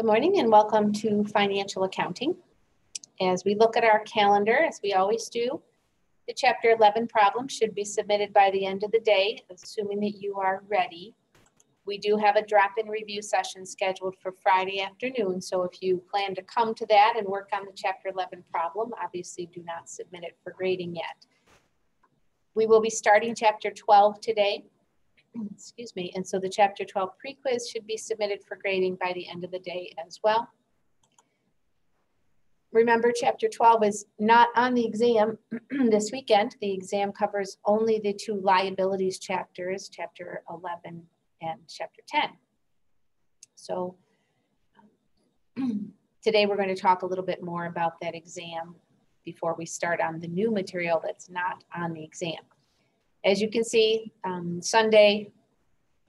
Good morning and welcome to Financial Accounting. As we look at our calendar, as we always do, the Chapter 11 problem should be submitted by the end of the day, assuming that you are ready. We do have a drop-in review session scheduled for Friday afternoon, so if you plan to come to that and work on the Chapter 11 problem, obviously do not submit it for grading yet. We will be starting Chapter 12 today. Excuse me, and so the Chapter 12 pre-quiz should be submitted for grading by the end of the day as well. Remember, Chapter 12 is not on the exam this weekend. The exam covers only the two liabilities chapters, Chapter 11 and Chapter 10. So today we're going to talk a little bit more about that exam before we start on the new material that's not on the exam. As you can see, Sunday,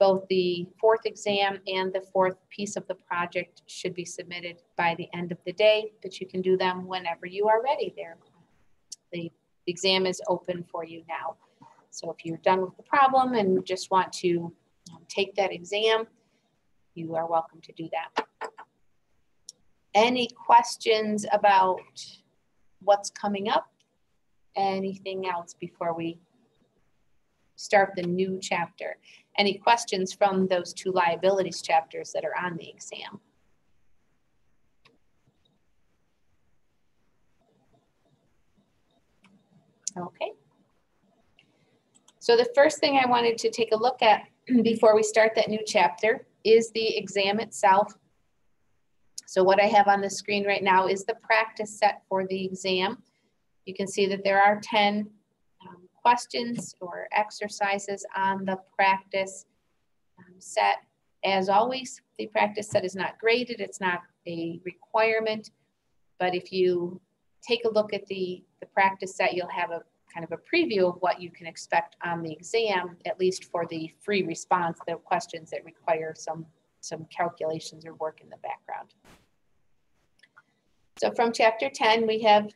both the fourth exam and the fourth piece of the project should be submitted by the end of the day, but you can do them whenever you are ready there. The exam is open for you now. So if you're done with the problem and just want to take that exam, you are welcome to do that. Any questions about what's coming up? Anything else before we start the new chapter? Any questions from those two liabilities chapters that are on the exam? Okay. So the first thing I wanted to take a look at before we start that new chapter is the exam itself. So what I have on the screen right now is the practice set for the exam. You can see that there are 10 questions or exercises on the practice set. As always, the practice set is not graded, it's not a requirement, but if you take a look at the practice set, you'll have a kind of a preview of what you can expect on the exam, at least for the free response, the questions that require some calculations or work in the background. So from Chapter 10, we have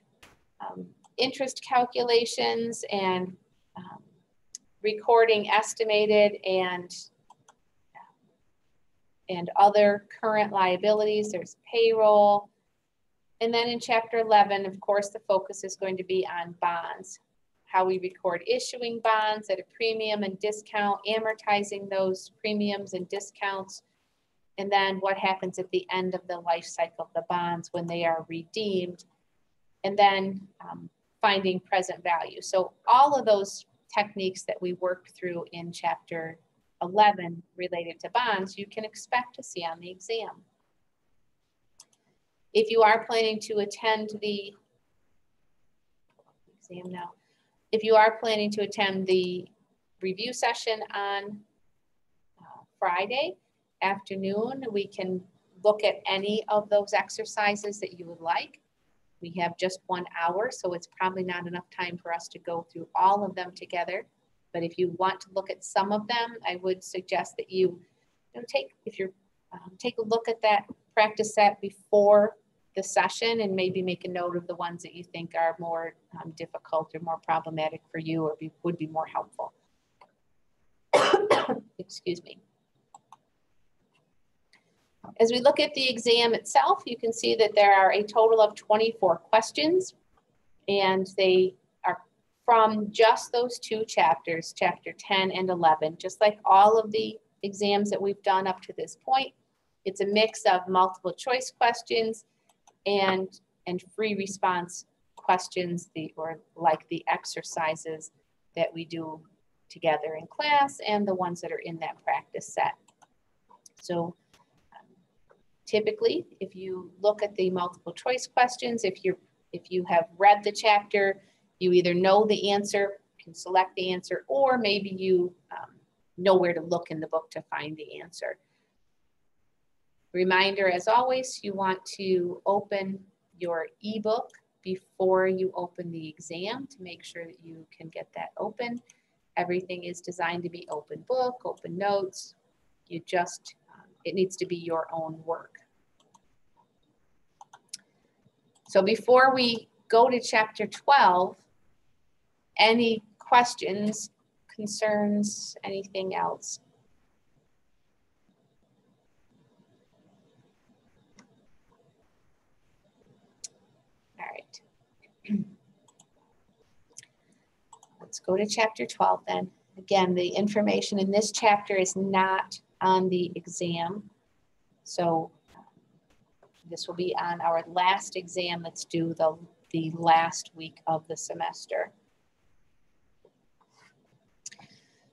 interest calculations and recording estimated and other current liabilities. There's payroll. And then in Chapter 11, of course, the focus is going to be on bonds, how we record issuing bonds at a premium and discount, amortizing those premiums and discounts, and then what happens at the end of the life cycle of the bonds when they are redeemed, and then finding present value. So all of those techniques that we worked through in Chapter 11 related to bonds, you can expect to see on the exam. If you are planning to attend the exam now, if you are planning to attend the review session on Friday afternoon, we can look at any of those exercises that you would like. We have just 1 hour, so it's probably not enough time for us to go through all of them together. But if you want to look at some of them, I would suggest that you take a look at that practice set before the session and maybe make a note of the ones that you think are more difficult or more problematic for you or would be more helpful. Excuse me. As we look at the exam itself, you can see that there are a total of 24 questions, and they are from just those two chapters, Chapter 10 and 11. Just like all of the exams that we've done up to this point, it's a mix of multiple choice questions and free response questions, or like the exercises that we do together in class and the ones that are in that practice set. So typically, if you look at the multiple choice questions, if you have read the chapter, you either know the answer, can select the answer, or maybe you know where to look in the book to find the answer. Reminder, as always, you want to open your ebook before you open the exam to make sure that you can get that open. Everything is designed to be open book, open notes. It needs to be your own work. So before we go to Chapter 12, any questions, concerns, anything else? Let's go to chapter 12 then. Again, the information in this chapter is not on the exam. So this will be on our last exam that's due the last week of the semester.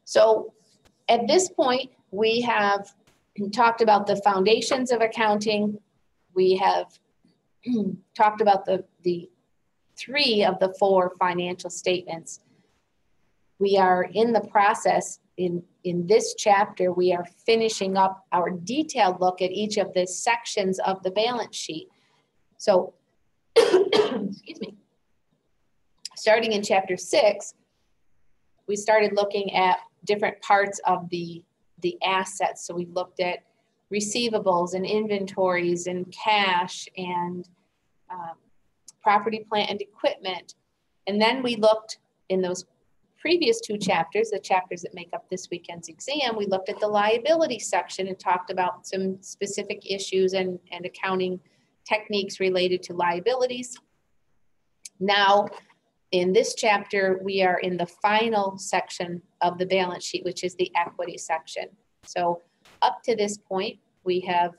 So at this point, we have talked about the foundations of accounting. We have talked about the 3 of the 4 financial statements. We are in the process, in this chapter, we are finishing up our detailed look at each of the sections of the balance sheet. So, excuse me, starting in chapter 6, we started looking at different parts of the assets. So we looked at receivables and inventories and cash and property, plant, and equipment. And then we looked in those previous 2 chapters, the chapters that make up this weekend's exam, we looked at the liability section and talked about some specific issues and accounting techniques related to liabilities. Now, in this chapter, we are in the final section of the balance sheet, which is the equity section. So up to this point, we have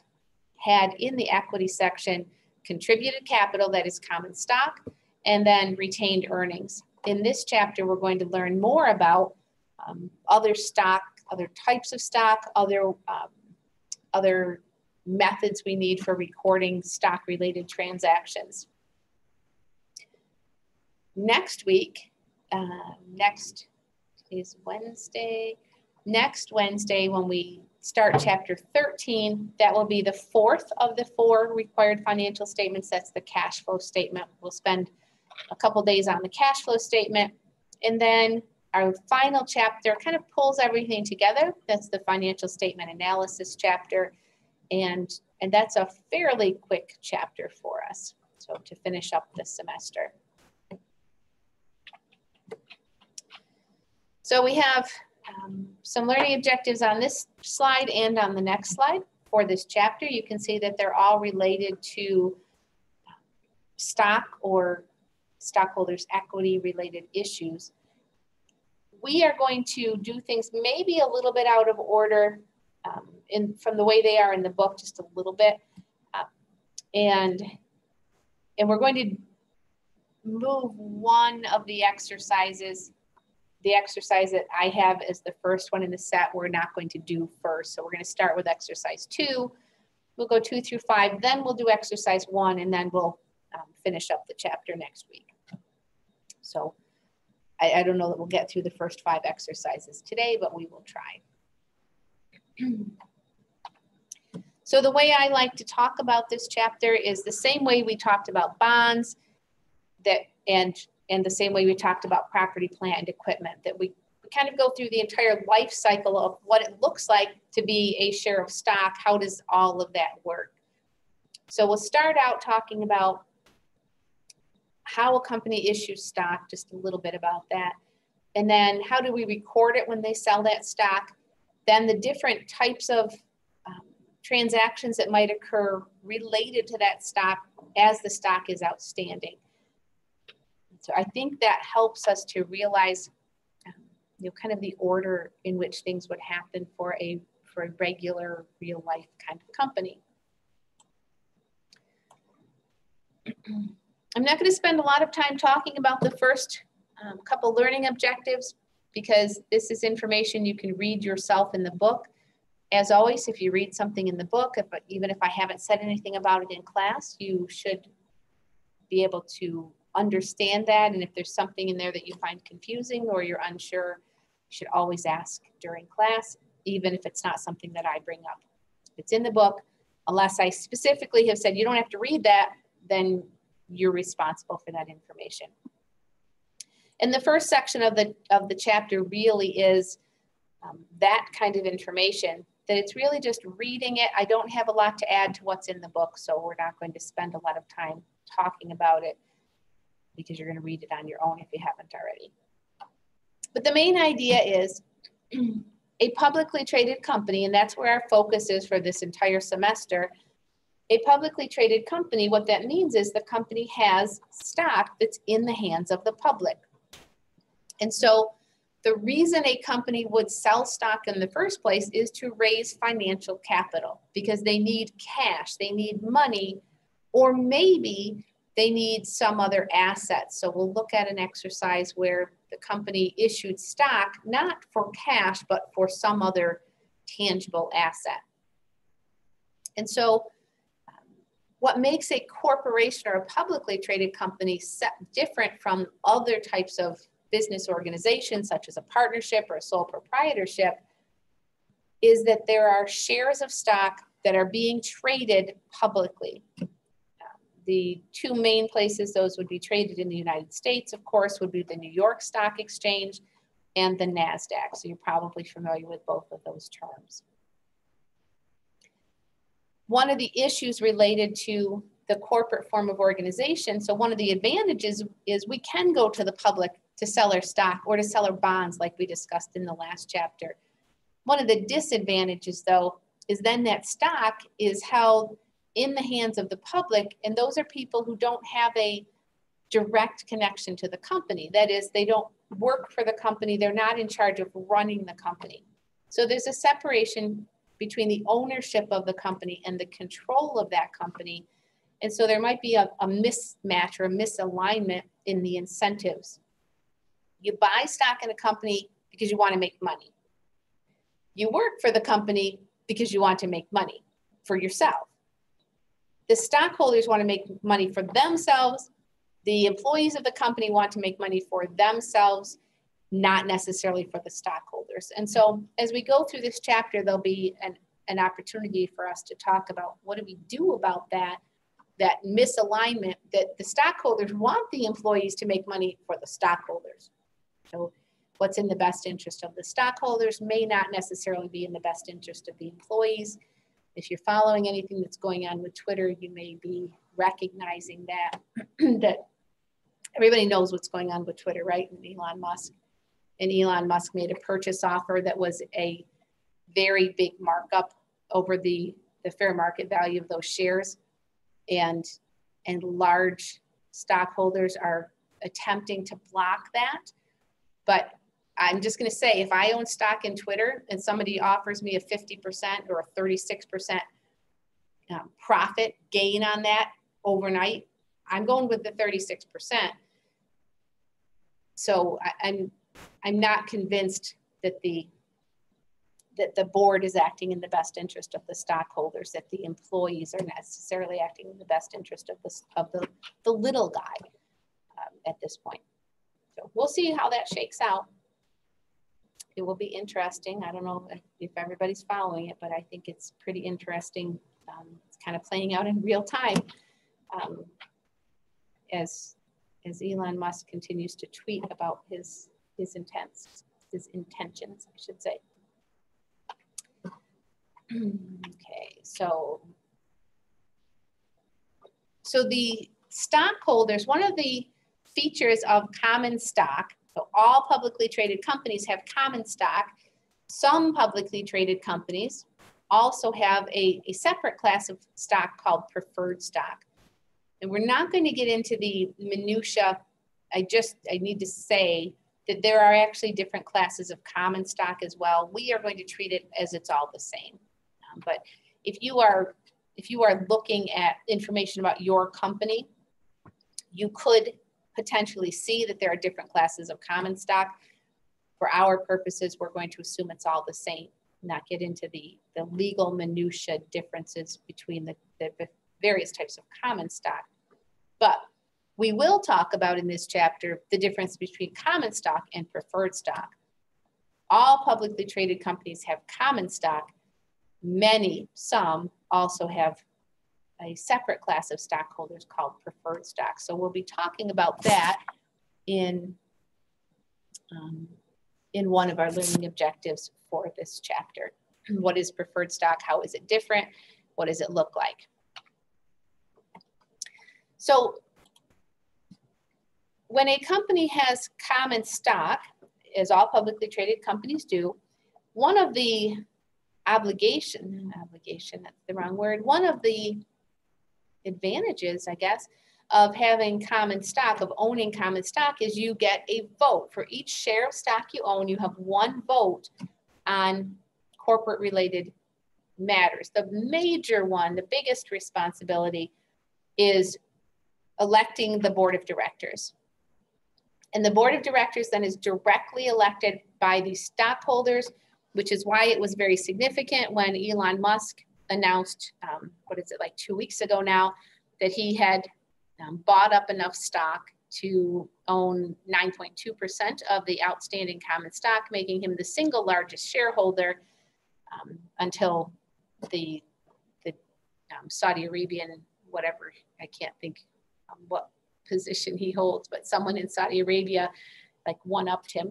had in the equity section contributed capital, that is common stock, and then retained earnings. In this chapter, we're going to learn more about other stock, other types of stock, other methods we need for recording stock-related transactions. Next week, next is Wednesday. Next Wednesday, when we start chapter 13, that will be the 4th of the 4 required financial statements. That's the cash flow statement. We'll spend a couple days on the cash flow statement. And then our final chapter kind of pulls everything together. That's the financial statement analysis chapter. And that's a fairly quick chapter for us. So to finish up this semester. So we have some learning objectives on this slide and on the next slide for this chapter. You can see that they're all related to stock or stockholders equity related issues. We are going to do things maybe a little bit out of order from the way they are in the book, just a little bit. And we're going to move one of the exercises. The exercise that I have as the first one in the set, we're not going to do first. So we're going to start with exercise 2. We'll go 2 through 5, then we'll do exercise 1, and then we'll finish up the chapter next week. So I don't know that we'll get through the first 5 exercises today, but we will try. So the way I like to talk about this chapter is the same way we talked about bonds, and the same way we talked about property, plant, and equipment, that we kind of go through the entire life cycle of what it looks like to be a share of stock. How does all of that work? So we'll start out talking about how a company issues stock, just a little bit about that. And then how do we record it when they sell that stock? Then the different types of transactions that might occur related to that stock as the stock is outstanding. So I think that helps us to realize, kind of the order in which things would happen for a regular, real life kind of company. I'm not going to spend a lot of time talking about the first couple learning objectives, because this is information you can read yourself in the book. As always, if you read something in the book, even if I haven't said anything about it in class, you should be able to understand that. And if there's something in there that you find confusing or you're unsure, you should always ask during class, even if it's not something that I bring up. If it's in the book, unless I specifically have said you don't have to read that, then you're responsible for that information. And the first section of the chapter really is that kind of information, that it's really just reading it. I don't have a lot to add to what's in the book, so we're not going to spend a lot of time talking about it, because you're going to read it on your own if you haven't already. But the main idea is a publicly traded company, and that's where our focus is for this entire semester. A publicly traded company, what that means is the company has stock that's in the hands of the public. And so the reason a company would sell stock in the first place is to raise financial capital, because they need cash, they need money, or maybe they need some other asset. So we'll look at an exercise where the company issued stock, not for cash, but for some other tangible asset. And so what makes a corporation or a publicly traded company different from other types of business organizations, such as a partnership or a sole proprietorship, is that there are shares of stock that are being traded publicly. The two main places those would be traded in the United States, of course, would be the New York Stock Exchange and the NASDAQ. So you're probably familiar with both of those terms. One of the issues related to the corporate form of organization, so one of the advantages is we can go to the public to sell our stock or to sell our bonds, like we discussed in the last chapter. One of the disadvantages, though, is then that stock is held in the hands of the public, and those are people who don't have a direct connection to the company. That is, they don't work for the company, they're not in charge of running the company. So there's a separation between the ownership of the company and the control of that company. And so there might be a mismatch or a misalignment in the incentives. You buy stock in a company because you want to make money. You work for the company because you want to make money for yourself. The stockholders want to make money for themselves. The employees of the company want to make money for themselves, not necessarily for the stockholders. And so as we go through this chapter, there'll be an opportunity for us to talk about what do we do about that misalignment, that the stockholders want the employees to make money for the stockholders. So what's in the best interest of the stockholders may not necessarily be in the best interest of the employees. If you're following anything that's going on with Twitter, you may be recognizing that, that everybody knows what's going on with Twitter, right? And Elon Musk. And Elon Musk made a purchase offer that was a very big markup over the fair market value of those shares. And large stockholders are attempting to block that. But I'm just going to say, if I own stock in Twitter and somebody offers me a 50% or a 36% profit gain on that overnight, I'm going with the 36%. So I'm not convinced that the board is acting in the best interest of the stockholders, that the employees are necessarily acting in the best interest of the little guy at this point. So we'll see how that shakes out. It will be interesting. I don't know if everybody's following it, but I think it's pretty interesting. It's kind of playing out in real time as Elon Musk continues to tweet about his intentions, I should say. Okay, so the stockholders, one of the features of common stock, so all publicly traded companies have common stock. Some publicly traded companies also have a separate class of stock called preferred stock. And we're not going to get into the minutia. I need to say that there are actually different classes of common stock as well. We are going to treat it as it's all the same. But if you are looking at information about your company, you could potentially see that there are different classes of common stock. For our purposes, we're going to assume it's all the same, not get into the legal minutia differences between the various types of common stock. But we will talk about in this chapter the difference between common stock and preferred stock. All publicly traded companies have common stock. Some also have a separate class of stockholders called preferred stock. So we'll be talking about that in one of our learning objectives for this chapter. What is preferred stock? How is it different? What does it look like? So when a company has common stock, as all publicly traded companies do, one of the obligation, that's the wrong word, one of the advantages, I guess, of having common stock, of owning common stock, is you get a vote. For each share of stock you own, you have one vote on corporate related matters. The major one, the biggest responsibility, is electing the board of directors. And the board of directors then is directly elected by the stockholders, which is why it was very significant when Elon Musk announced, like 2 weeks ago now, that he had bought up enough stock to own 9.2% of the outstanding common stock, making him the single largest shareholder until the Saudi Arabian, whatever, I can't think what position he holds, but someone in Saudi Arabia like one-upped him.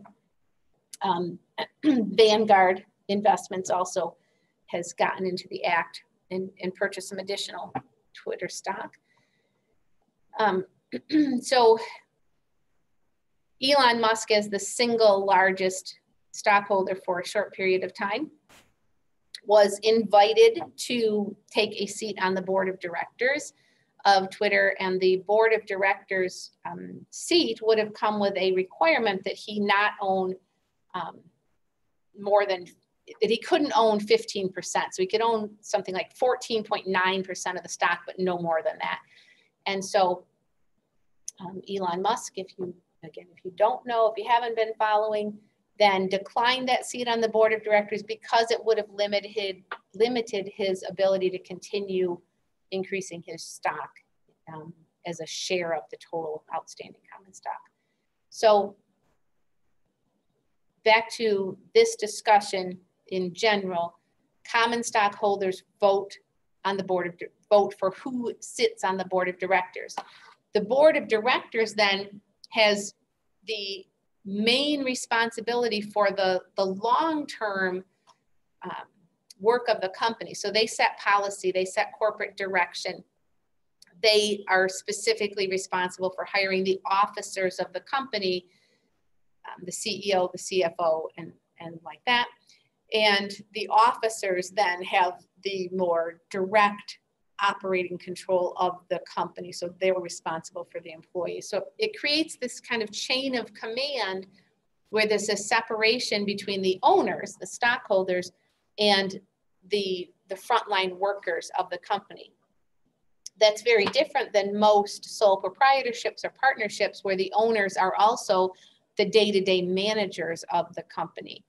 Vanguard Investments also has gotten into the act and purchased some additional Twitter stock. So Elon Musk, as the single largest stockholder for a short period of time, was invited to take a seat on the board of directors of Twitter, and the board of directors seat would have come with a requirement that he not own that he couldn't own 15%. So he could own something like 14.9% of the stock, but no more than that. And so Elon Musk, if you don't know, if you haven't been following, then declined that seat on the board of directors because it would have limited his ability to continue increasing his stock as a share of the total outstanding common stock. So back to this discussion in general, common stockholders vote on the vote for who sits on the board of directors. The board of directors then has the main responsibility for the long-term work of the company. So they set policy, they set corporate direction. They are specifically responsible for hiring the officers of the company, the CEO, the CFO, and like that. And the officers then have the more direct operating control of the company. So they were responsible for the employees. So it creates this kind of chain of command where there's a separation between the owners, the stockholders, and the frontline workers of the company. That's very different than most sole proprietorships or partnerships where the owners are also the day-to-day managers of the company.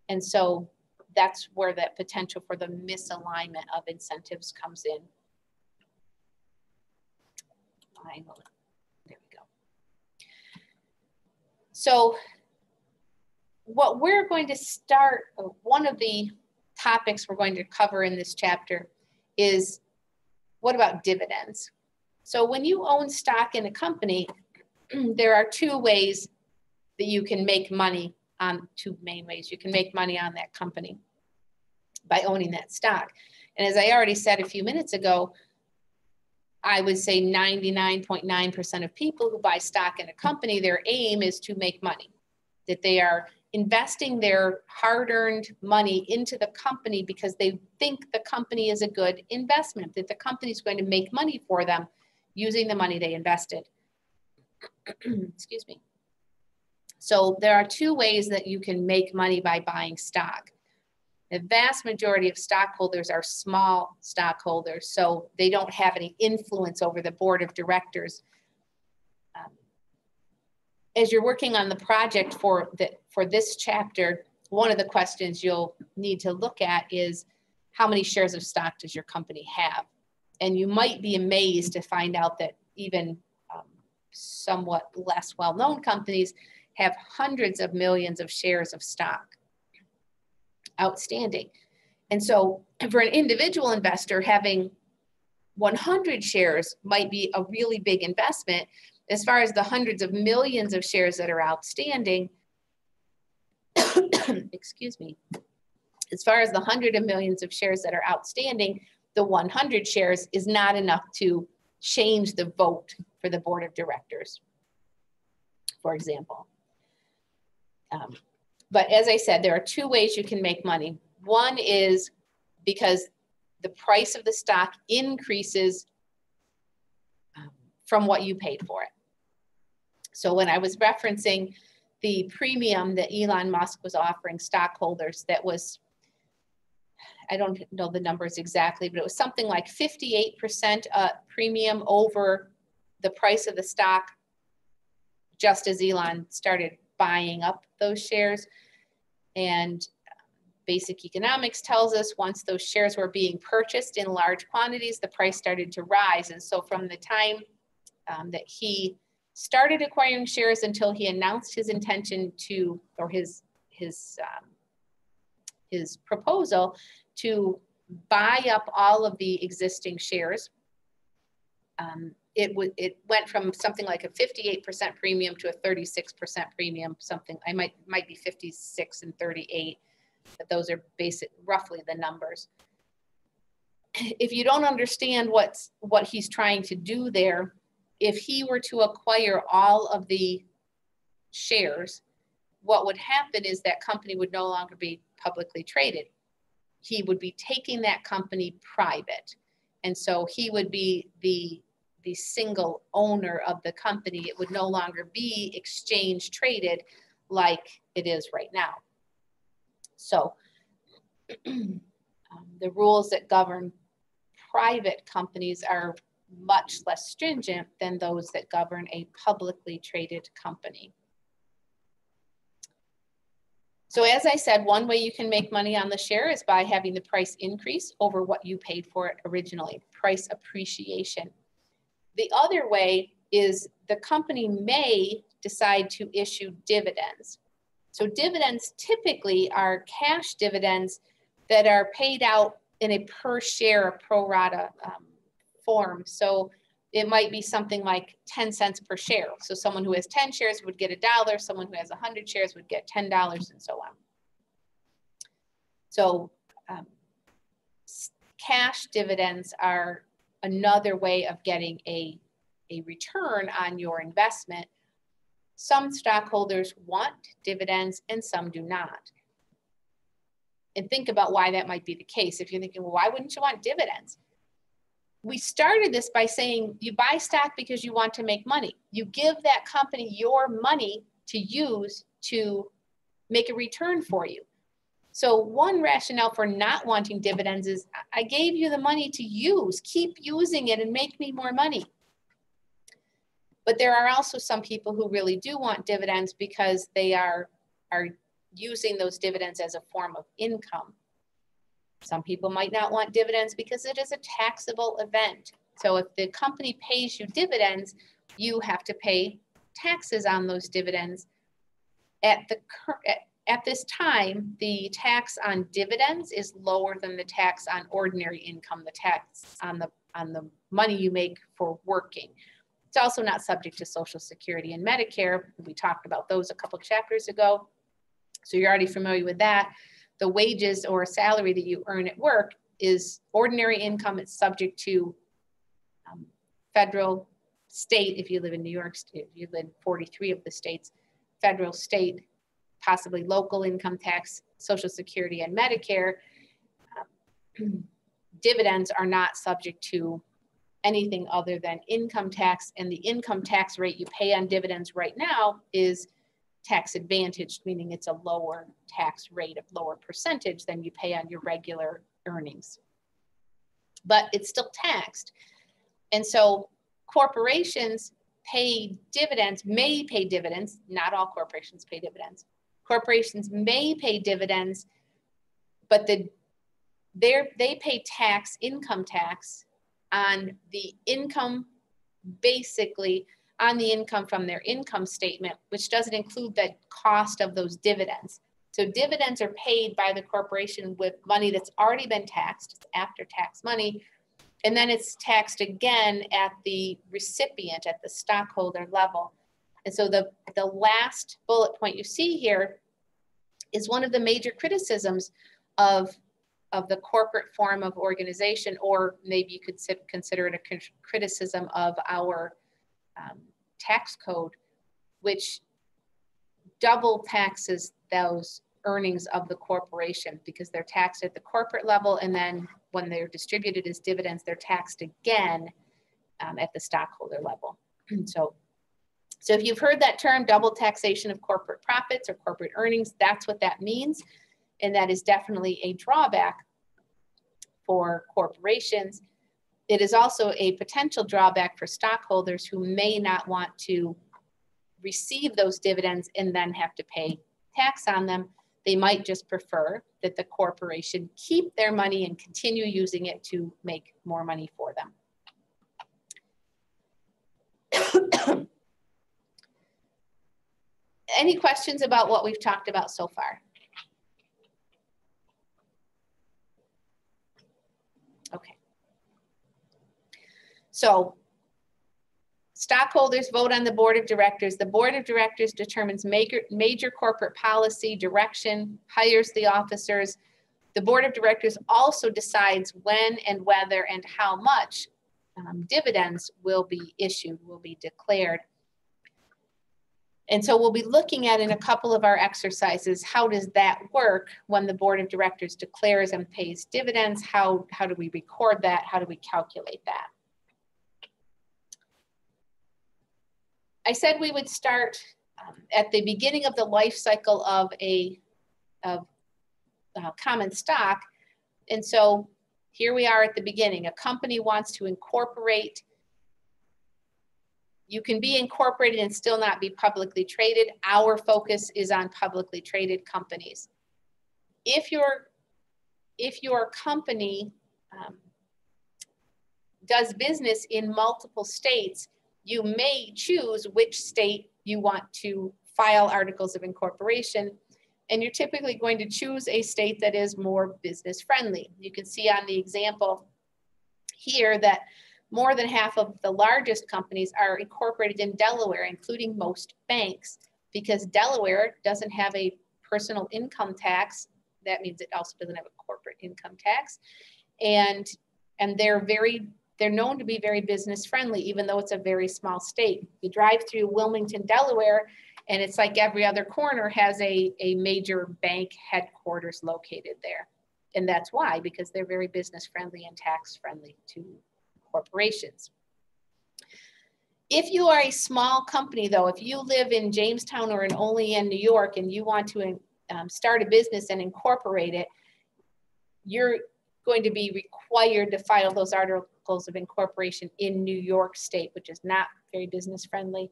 And so that's where that potential for the misalignment of incentives comes in. There we go. So what we're going to start, one of the topics we're going to cover in this chapter is, what about dividends? So when you own stock in a company, there are two ways that you can make money on, two main ways you can make money on that company by owning that stock. And as I already said a few minutes ago, I would say 99.9% of people who buy stock in a company, their aim is to make money, that they are investing their hard-earned money into the company because they think the company is a good investment, that the company is going to make money for them using the money they invested. Excuse me. So there are two ways that you can make money by buying stock. The vast majority of stockholders are small stockholders, so they don't have any influence over the board of directors. As you're working on the project for this chapter, one of the questions you'll need to look at is, how many shares of stock does your company have? And you might be amazed to find out that even somewhat less well-known companies have hundreds of millions of shares of stock outstanding. And so for an individual investor, having 100 shares might be a really big investment. As far as the hundreds of millions of shares that are outstanding, excuse me, as far as the hundred of millions of shares that are outstanding, the 100 shares is not enough to change the vote for the board of directors, for example. But as I said, there are two ways you can make money. One is because the price of the stock increases from what you paid for it. So when I was referencing the premium that Elon Musk was offering stockholders, that was, I don't know the numbers exactly, but it was something like 58% premium over the price of the stock, just as Elon started buying up those shares. And basic economics tells us once those shares were being purchased in large quantities, the price started to rise. And so from the time that he started acquiring shares until he announced his intention to, or his proposal to buy up all of the existing shares, it went from something like a 58% premium to a 36% premium, something, I might be 56 and 38, but those are roughly the numbers. If you don't understand what he's trying to do there, if he were to acquire all of the shares, what would happen is that company would no longer be publicly traded. He would be taking that company private. And so he would be the single owner of the company. It would no longer be exchange traded like it is right now. So the rules that govern private companies are much less stringent than those that govern a publicly traded company. So as I said, one way you can make money on the share is by having the price increase over what you paid for it originally, price appreciation. The other way is the company may decide to issue dividends. So dividends typically are cash dividends that are paid out in a per share, pro rata form. So it might be something like 10 cents per share. So someone who has 10 shares would get $1. Someone who has 100 shares would get $10 and so on. So cash dividends are another way of getting a return on your investment. Some stockholders want dividends and some do not. And think about why that might be the case. If you're thinking, well, why wouldn't you want dividends? We started this by saying you buy stock because you want to make money. You give that company your money to use to make a return for you. So one rationale for not wanting dividends is I gave you the money to use, keep using it and make me more money. But there are also some people who really do want dividends because they are using those dividends as a form of income. Some people might not want dividends because it is a taxable event. So if the company pays you dividends, you have to pay taxes on those dividends. At this time, the tax on dividends is lower than the tax on ordinary income, the tax on the money you make for working. It's also not subject to Social Security and Medicare. We talked about those a couple of chapters ago. So you're already familiar with that. The wages or salary that you earn at work is ordinary income. It's subject to federal, state, if you live in New York, if you live in 43 of the states, federal, state, possibly local income tax, Social Security, and Medicare. Dividends are not subject to anything other than income tax, and the income tax rate you pay on dividends right now is tax advantaged, meaning it's a lower tax rate, of lower percentage than you pay on your regular earnings. But it's still taxed. And so corporations pay dividends, may pay dividends, not all corporations pay dividends. Corporations may pay dividends, but they pay tax, income tax, on the income, basically on the income from their income statement, which doesn't include the cost of those dividends. So dividends are paid by the corporation with money that's already been taxed, it's after tax money, and then it's taxed again at the recipient, at the stockholder level. And so the last bullet point you see here is one of the major criticisms of the corporate form of organization, or maybe you could consider it a criticism of our tax code, which double taxes those earnings of the corporation because they're taxed at the corporate level, and then when they're distributed as dividends, they're taxed again at the stockholder level. So if you've heard that term, double taxation of corporate profits or corporate earnings, that's what that means. And that is definitely a drawback for corporations. It is also a potential drawback for stockholders who may not want to receive those dividends and then have to pay tax on them. They might just prefer that the corporation keep their money and continue using it to make more money for them. Any questions about what we've talked about so far? Okay. So stockholders vote on the board of directors. The board of directors determines major corporate policy, direction, hires the officers. The board of directors also decides when and whether and how much dividends will be issued, will be declared. And so we'll be looking at in a couple of our exercises, how does that work when the board of directors declares and pays dividends? How do we record that? How do we calculate that? I said we would start at the beginning of the life cycle of common stock. And so here we are at the beginning. A company wants to incorporate. You can be incorporated and still not be publicly traded. Our focus is on publicly traded companies. If your company does business in multiple states, you may choose which state you want to file articles of incorporation, and you're typically going to choose a state that is more business friendly. You can see on the example here that more than half of the largest companies are incorporated in Delaware, including most banks, because Delaware doesn't have a personal income tax. That means it also doesn't have a corporate income tax. And they're known to be very business friendly, even though it's a very small state. You drive through Wilmington, Delaware, and it's like every other corner has a major bank headquarters located there. And that's why, because they're very business friendly and tax friendly to corporations. If you are a small company though, if you live in Jamestown or in Olean, New York, and you want to start a business and incorporate it, you're going to be required to file those articles of incorporation in New York State, which is not very business friendly,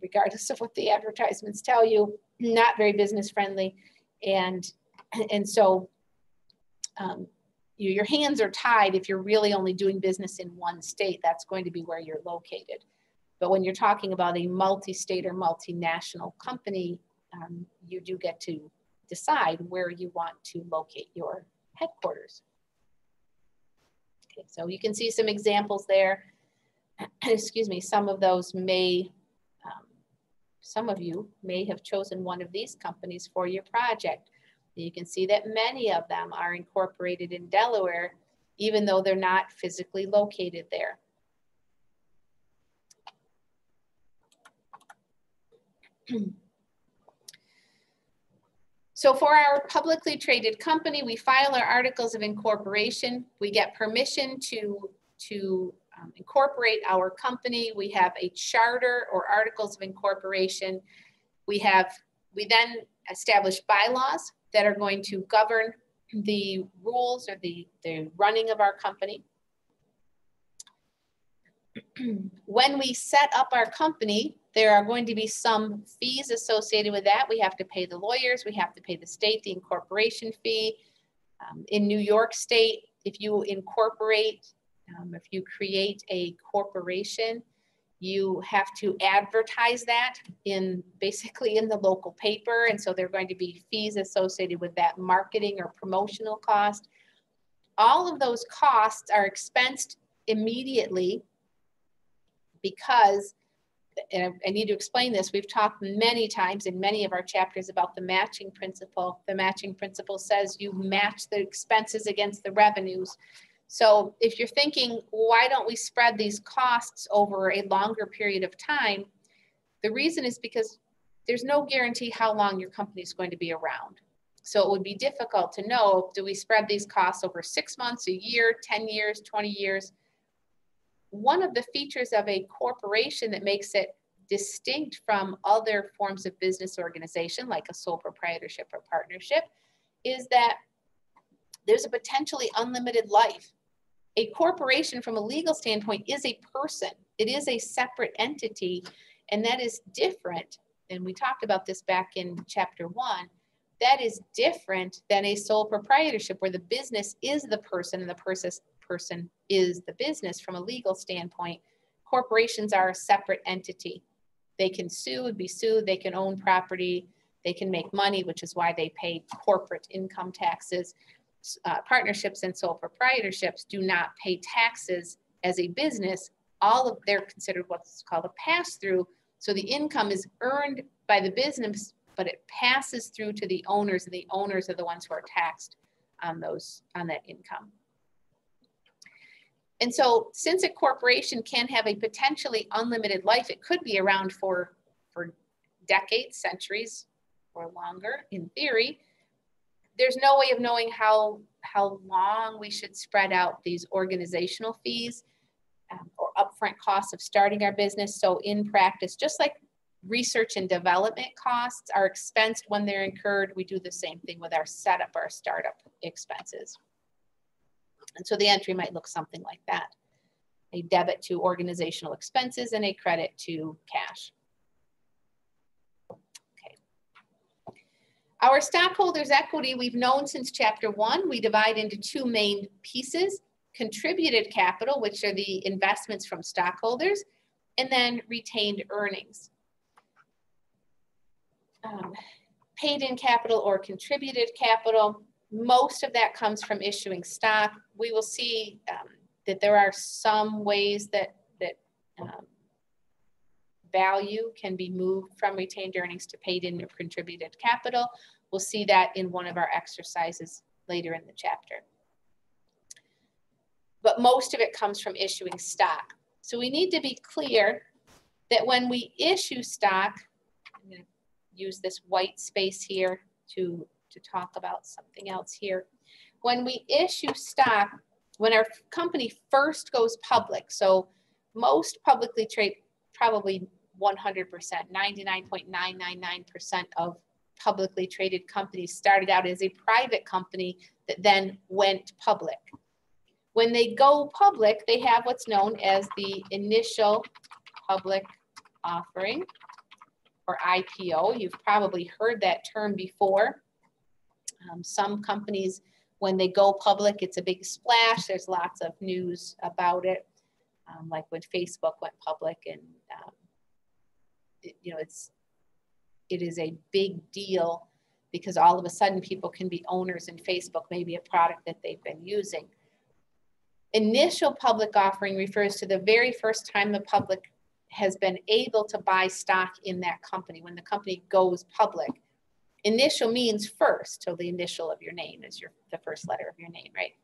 regardless of what the advertisements tell you, not very business friendly. And so your hands are tied if you're really only doing business in one state. That's going to be where you're located. But when you're talking about a multi-state or multinational company, you do get to decide where you want to locate your headquarters. Okay, so you can see some examples there. Excuse me, some of those some of you may have chosen one of these companies for your project. You can see that many of them are incorporated in Delaware, even though they're not physically located there. So for our publicly traded company, we file our articles of incorporation. We get permission to incorporate our company. We have a charter or articles of incorporation. We then establish bylaws that are going to govern the rules or the running of our company. When we set up our company, there are going to be some fees associated with that. We have to pay the lawyers, we have to pay the state the incorporation fee. In New York State, if you incorporate, if you create a corporation, you have to advertise that basically in the local paper. And so there are going to be fees associated with that, marketing or promotional cost. All of those costs are expensed immediately because, and I need to explain this, we've talked many times in many of our chapters about the matching principle. The matching principle says you match the expenses against the revenues. So if you're thinking, why don't we spread these costs over a longer period of time? The reason is because there's no guarantee how long your company is going to be around. So it would be difficult to know, do we spread these costs over 6 months, a year, 10 years, 20 years? one of the features of a corporation that makes it distinct from other forms of business organization, like a sole proprietorship or partnership, is that there's a potentially unlimited life. A corporation from a legal standpoint is a person. It is a separate entity, and that is different. And we talked about this back in chapter 1. That is different than a sole proprietorship where the business is the person and the person is the business from a legal standpoint. Corporations are a separate entity. They can sue, be sued, they can own property, they can make money, which is why they pay corporate income taxes. Partnerships and sole proprietorships do not pay taxes as a business. They're considered what's called a pass-through. So the income is earned by the business, but it passes through to the owners, and the owners are the ones who are taxed on that income. And so since a corporation can have a potentially unlimited life, it could be around for decades, centuries, or longer in theory. There's no way of knowing how long we should spread out these organizational fees or upfront costs of starting our business. So in practice, just like research and development costs are expensed when they're incurred, we do the same thing with our setup, our startup expenses. And so the entry might look something like that: a debit to organizational expenses and a credit to cash. Okay. Our stockholders' equity, we've known since chapter 1, we divide into 2 main pieces: contributed capital, which are the investments from stockholders, and then retained earnings. Paid in capital or contributed capital, most of that comes from issuing stock. We will see that there are some ways that value can be moved from retained earnings to paid in or contributed capital. We'll see that in one of our exercises later in the chapter. But most of it comes from issuing stock. So we need to be clear that when we issue stock, I'm going to use this white space here to talk about something else here. When we issue stock, when our company first goes public, so most publicly trade, probably 100%, 99.999% of publicly traded companies started out as a private company that then went public. When they go public, they have what's known as the initial public offering, or IPO. You've probably heard that term before. Some companies, when they go public, it's a big splash. There's lots of news about it, like when Facebook went public, and it is a big deal because all of a sudden people can be owners in Facebook, maybe a product that they've been using. Initial public offering refers to the very first time the public has been able to buy stock in that company, when the company goes public. Initial means first, so the initial of your name is the first letter of your name, right?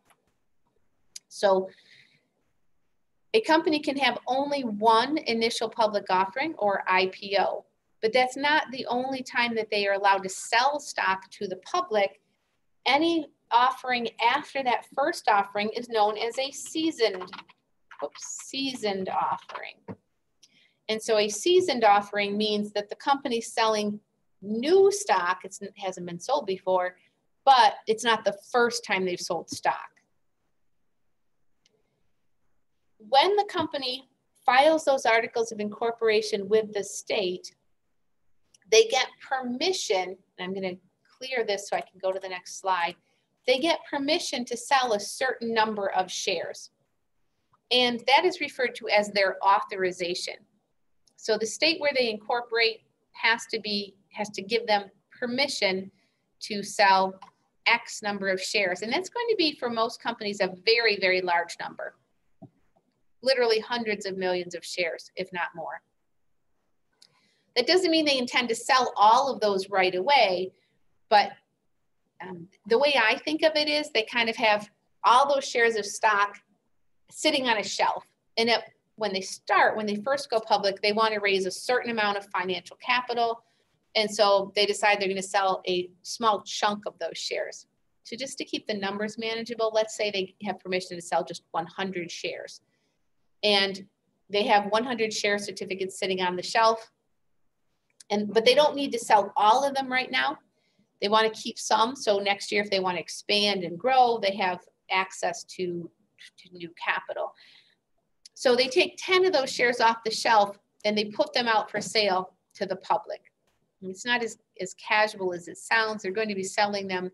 So a company can have only one initial public offering, or IPO, but that's not the only time that they are allowed to sell stock to the public. Any offering after that first offering is known as a seasoned offering. And so a seasoned offering means that the company's selling new stock. It hasn't been sold before, but it's not the first time they've sold stock. When the company files those articles of incorporation with the state, they get permission, and I'm going to clear this so I can go to the next slide. They get permission to sell a certain number of shares, and that is referred to as their authorization. So the state where they incorporate has to give them permission to sell X number of shares. And that's going to be, for most companies, a very, very large number. Literally hundreds of millions of shares, if not more. That doesn't mean they intend to sell all of those right away, but the way I think of it is they kind of have all those shares of stock sitting on a shelf. And when they first go public, they want to raise a certain amount of financial capital. And so they decide they're going to sell a small chunk of those shares. So just to keep the numbers manageable, let's say they have permission to sell just 100 shares. and they have 100 share certificates sitting on the shelf. But they don't need to sell all of them right now. They want to keep some. So next year, if they want to expand and grow, they have access to new capital. So they take 10 of those shares off the shelf and they put them out for sale to the public. And it's not as casual as it sounds. They're going to be selling them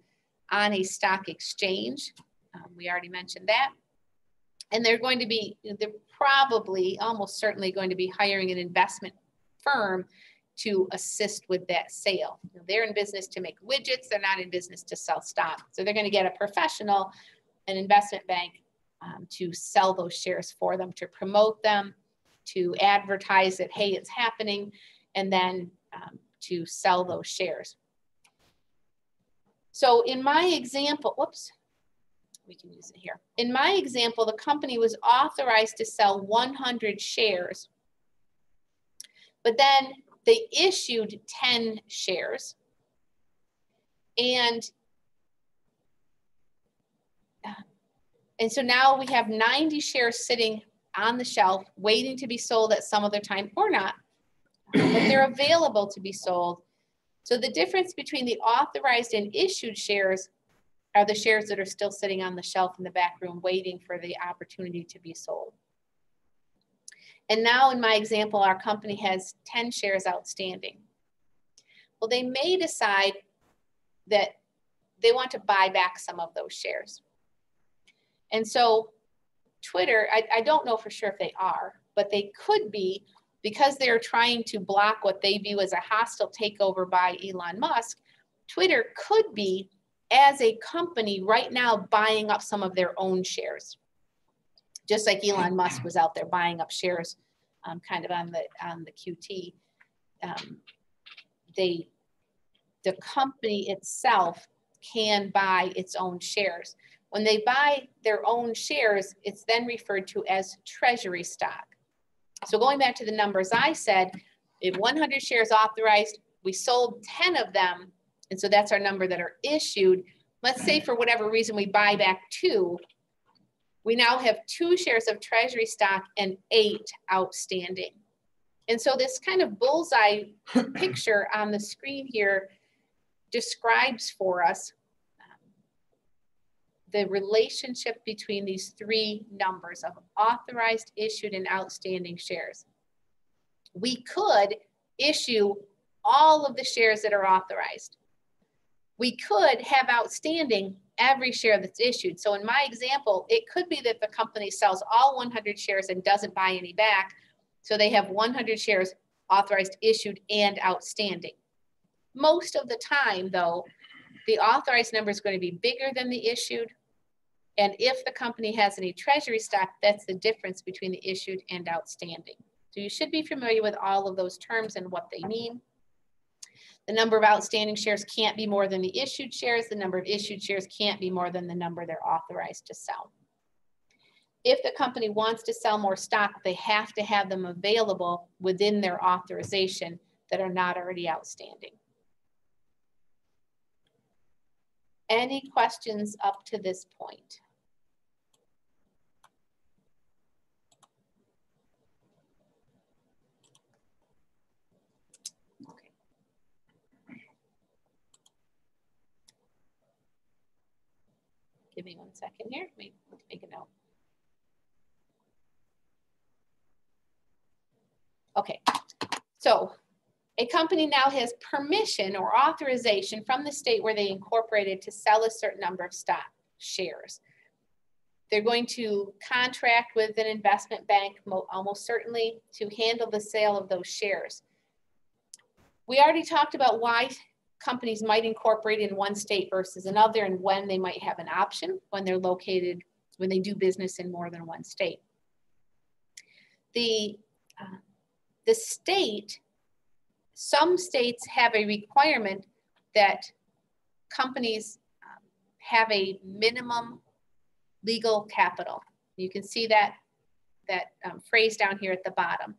on a stock exchange. We already mentioned that. And they're probably, almost certainly going to be hiring an investment firm to assist with that sale. They're in business to make widgets. They're not in business to sell stock. So they're going to get a professional, an investment bank, to sell those shares for them, to promote them, to advertise that, hey, it's happening, and then to sell those shares. So in my example, whoops, we can use it here. In my example, the company was authorized to sell 100 shares, but then they issued 10 shares. And so now we have 90 shares sitting on the shelf waiting to be sold at some other time or not, but they're available to be sold. So the difference between the authorized and issued shares are the shares that are still sitting on the shelf in the back room waiting for the opportunity to be sold. And now in my example, our company has 10 shares outstanding. Well, they may decide that they want to buy back some of those shares. And so Twitter, I don't know for sure if they are, but they could be, because they're trying to block what they view as a hostile takeover by Elon Musk. Twitter could be, as a company right now, buying up some of their own shares. Just like Elon Musk was out there buying up shares kind of on the QT. The company itself can buy its own shares. When they buy their own shares, it's then referred to as treasury stock. So going back to the numbers I said, if 100 shares authorized, we sold 10 of them, and so that's our number that are issued. Let's say for whatever reason we buy back 2, we now have 2 shares of treasury stock and 8 outstanding. And so this kind of bullseye picture on the screen here describes for us the relationship between these 3 numbers of authorized, issued, and outstanding shares. We could issue all of the shares that are authorized. We could have outstanding every share that's issued. So in my example, it could be that the company sells all 100 shares and doesn't buy any back. So they have 100 shares authorized, issued, and outstanding. Most of the time, though, the authorized number is going to be bigger than the issued. And if the company has any treasury stock, that's the difference between the issued and outstanding. So you should be familiar with all of those terms and what they mean. The number of outstanding shares can't be more than the issued shares. The number of issued shares can't be more than the number they're authorized to sell. If the company wants to sell more stock, they have to have them available within their authorization that are not already outstanding. Any questions up to this point? Okay. Give me 1 second here. Let me make a note. Okay, so a company now has permission or authorization from the state where they incorporated to sell a certain number of stock shares. They're going to contract with an investment bank, almost certainly, to handle the sale of those shares. We already talked about why companies might incorporate in one state versus another and when they might have an option when they're located, when they do business in more than one state. The state, some states have a requirement that companies have a minimum legal capital. You can see that phrase down here at the bottom.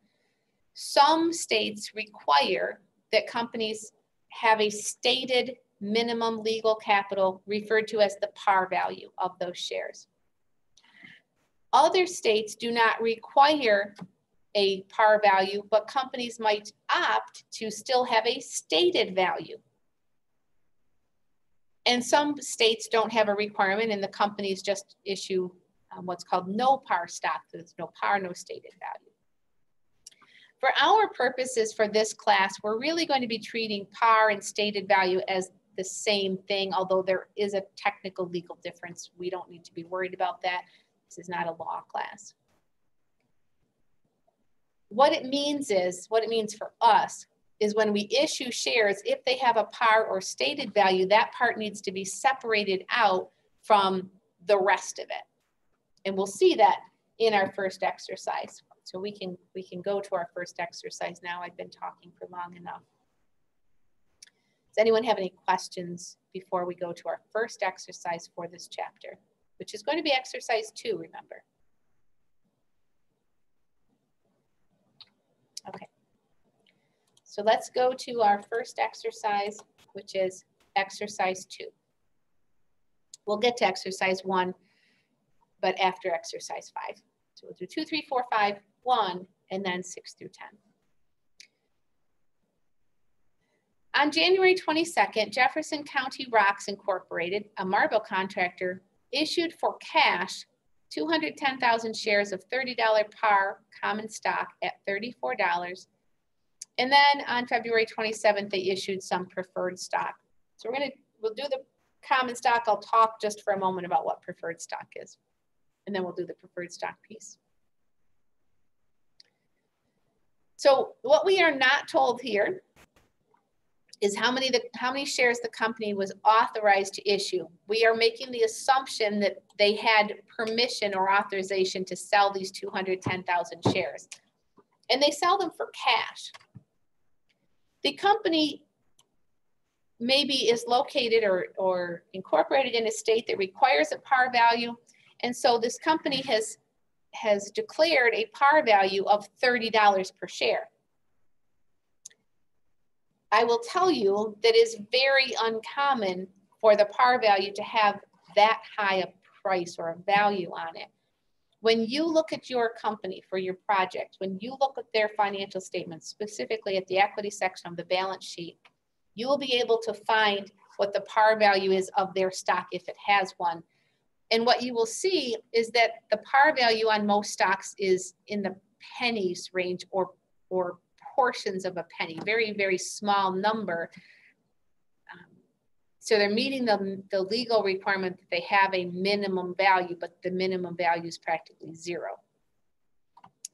Some states require that companies have a stated minimum legal capital referred to as the par value of those shares. Other states do not require a par value, but companies might opt to still have a stated value. And some states don't have a requirement, and the companies just issue what's called no par stock. So it's no par, no stated value. For our purposes for this class, we're really going to be treating par and stated value as the same thing, although there is a technical legal difference. We don't need to be worried about that. This is not a law class. What it means for us is when we issue shares, if they have a par or stated value, that part needs to be separated out from the rest of it. And we'll see that in our first exercise. So we can go to our first exercise now. I've been talking for long enough. Does anyone have any questions before we go to our first exercise for this chapter, which is going to be exercise 2, remember? Okay. So let's go to our first exercise, which is exercise 2. We'll get to exercise 1, but after exercise 5. So we'll do 2, 3, 4, 5, 1, and then 6 through 10. On January 22nd, Jefferson County Rocks Incorporated, a marble contractor, issued for cash 210,000 shares of $30 par common stock at $34. And then on February 27th, they issued some preferred stock. So we'll do the common stock. I'll talk just for a moment about what preferred stock is. And then we'll do the preferred stock piece. So what we are not told here is how many shares the company was authorized to issue. We are making the assumption that they had permission or authorization to sell these 210,000 shares. And they sell them for cash. The company maybe is located or incorporated in a state that requires a par value. And so this company has declared a par value of $30 per share. I will tell you that it is very uncommon for the par value to have that high a price or a value on it. When you look at your company for your project, when you look at their financial statements, specifically at the equity section of the balance sheet, you will be able to find what the par value is of their stock if it has one. And what you will see is that the par value on most stocks is in the pennies range or portions of a penny, very, very small number. So they're meeting the legal requirement that they have a minimum value, but the minimum value is practically zero,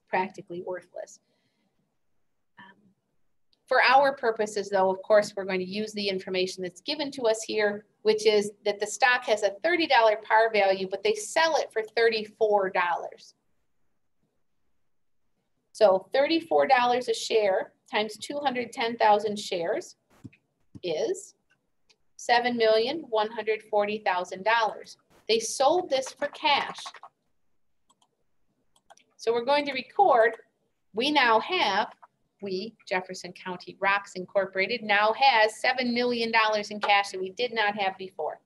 practically worthless. For our purposes, though, of course, we're going to use the information that's given to us here, which is that the stock has a $30 par value, but they sell it for $34. So $34 a share times 210,000 shares is $7,140,000. They sold this for cash. So we're going to record, Jefferson County Rocks Incorporated, now has $7 million in cash that we did not have before.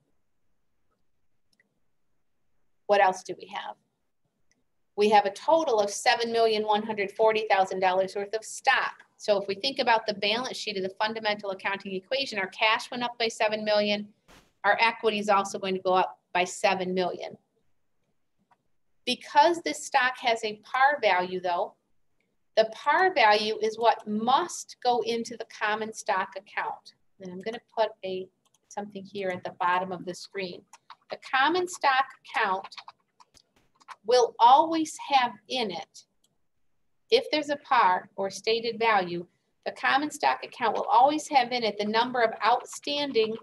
What else do we have? We have a total of $7,140,000 worth of stock. So if we think about the balance sheet of the fundamental accounting equation, our cash went up by $7 million. Our equity is also going to go up by $7 million. Because this stock has a par value, though, the par value is what must go into the common stock account. And I'm going to put something here at the bottom of the screen. The common stock account will always have in it, if there's a par or stated value, the common stock account will always have in it the number of outstanding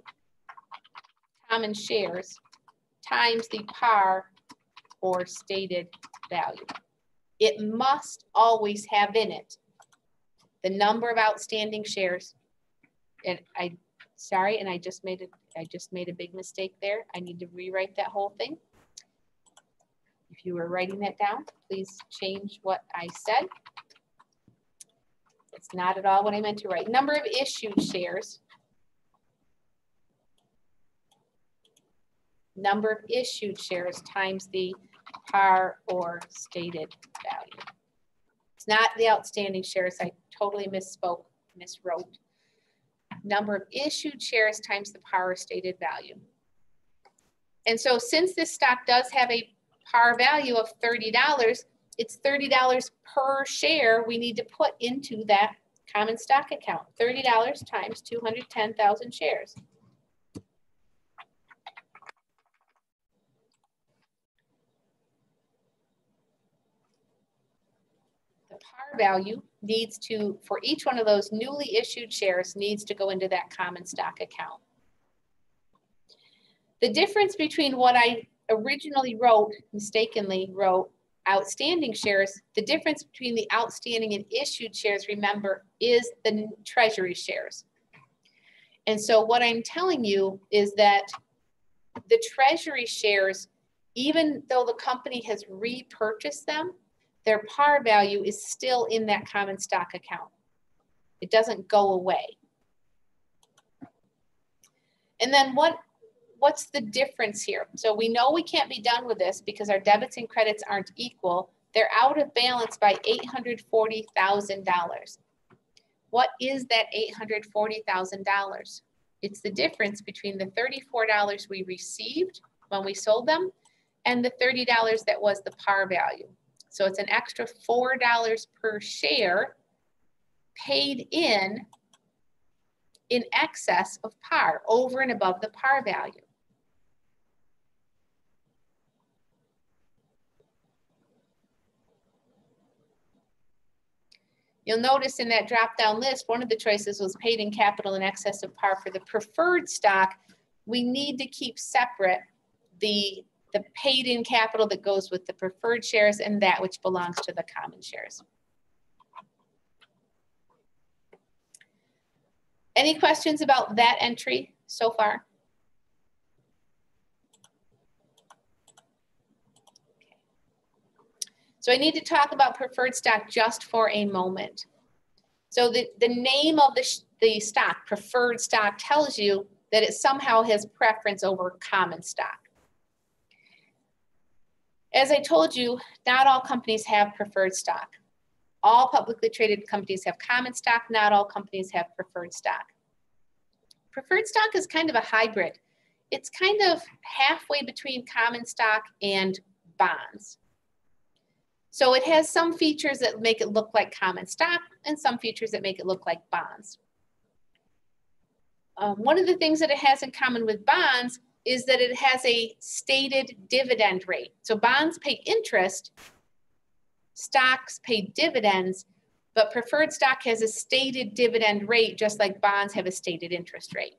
common shares times the par or stated value. It must always have in it the number of outstanding shares. And I just made a big mistake there. I need to rewrite that whole thing. If you were writing that down, please change what I said. It's not at all what I meant to write. Number of issued shares. Number of issued shares times the par or stated value. It's not the outstanding shares. I totally miswrote. Number of issued shares times the par or stated value. And so since this stock does have a par value of $30, it's $30 per share we need to put into that common stock account. $30 times 210,000 shares. The par value needs to, for each one of those newly issued shares, needs to go into that common stock account. The difference between what I originally wrote, mistakenly wrote, outstanding shares, the difference between the outstanding and issued shares, remember, is the treasury shares. And so what I'm telling you is that the treasury shares, even though the company has repurchased them, their par value is still in that common stock account. It doesn't go away. And then what's the difference here? So we know we can't be done with this because our debits and credits aren't equal. They're out of balance by $840,000. What is that $840,000? It's the difference between the $34 we received when we sold them and the $30 that was the par value. So it's an extra $4 per share paid in excess of par, over and above the par value. You'll notice in that drop-down list, one of the choices was paid in capital in excess of par. For the preferred stock, we need to keep separate the paid in capital that goes with the preferred shares and that which belongs to the common shares. Any questions about that entry so far? Okay. So I need to talk about preferred stock just for a moment. So the name of the stock, preferred stock, tells you that it somehow has preference over common stock. As I told you, not all companies have preferred stock. All publicly traded companies have common stock. Not all companies have preferred stock. Preferred stock is kind of a hybrid. It's kind of halfway between common stock and bonds. So it has some features that make it look like common stock and some features that make it look like bonds. One of the things that it has in common with bonds is that it has a stated dividend rate. So bonds pay interest, stocks pay dividends, but preferred stock has a stated dividend rate just like bonds have a stated interest rate.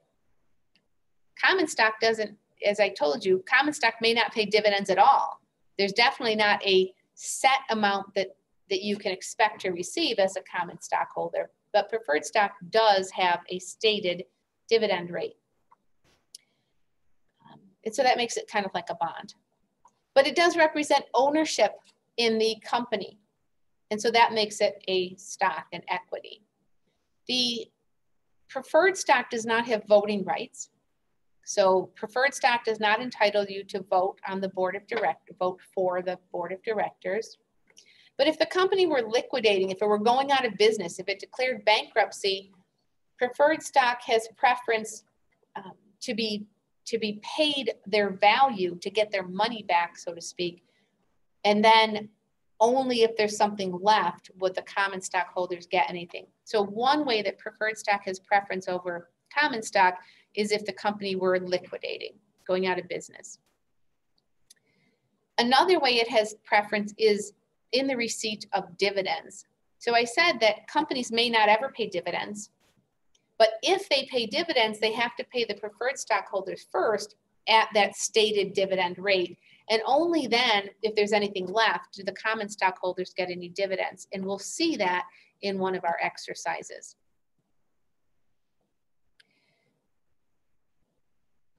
Common stock doesn't, as I told you, common stock may not pay dividends at all. There's definitely not a set amount that you can expect to receive as a common stockholder, but preferred stock does have a stated dividend rate. And so that makes it kind of like a bond. But it does represent ownership in the company. And so that makes it a stock, an equity. The preferred stock does not have voting rights. So preferred stock does not entitle you to vote on the board of directors, vote for the board of directors. But if the company were liquidating, if it were going out of business, if it declared bankruptcy, preferred stock has preference to be paid their value, to get their money back, so to speak. And then only if there's something left would the common stockholders get anything. So one way that preferred stock has preference over common stock is if the company were liquidating, going out of business. Another way it has preference is in the receipt of dividends. So I said that companies may not ever pay dividends, but if they pay dividends, they have to pay the preferred stockholders first at that stated dividend rate. And only then, if there's anything left, do the common stockholders get any dividends. And we'll see that in one of our exercises.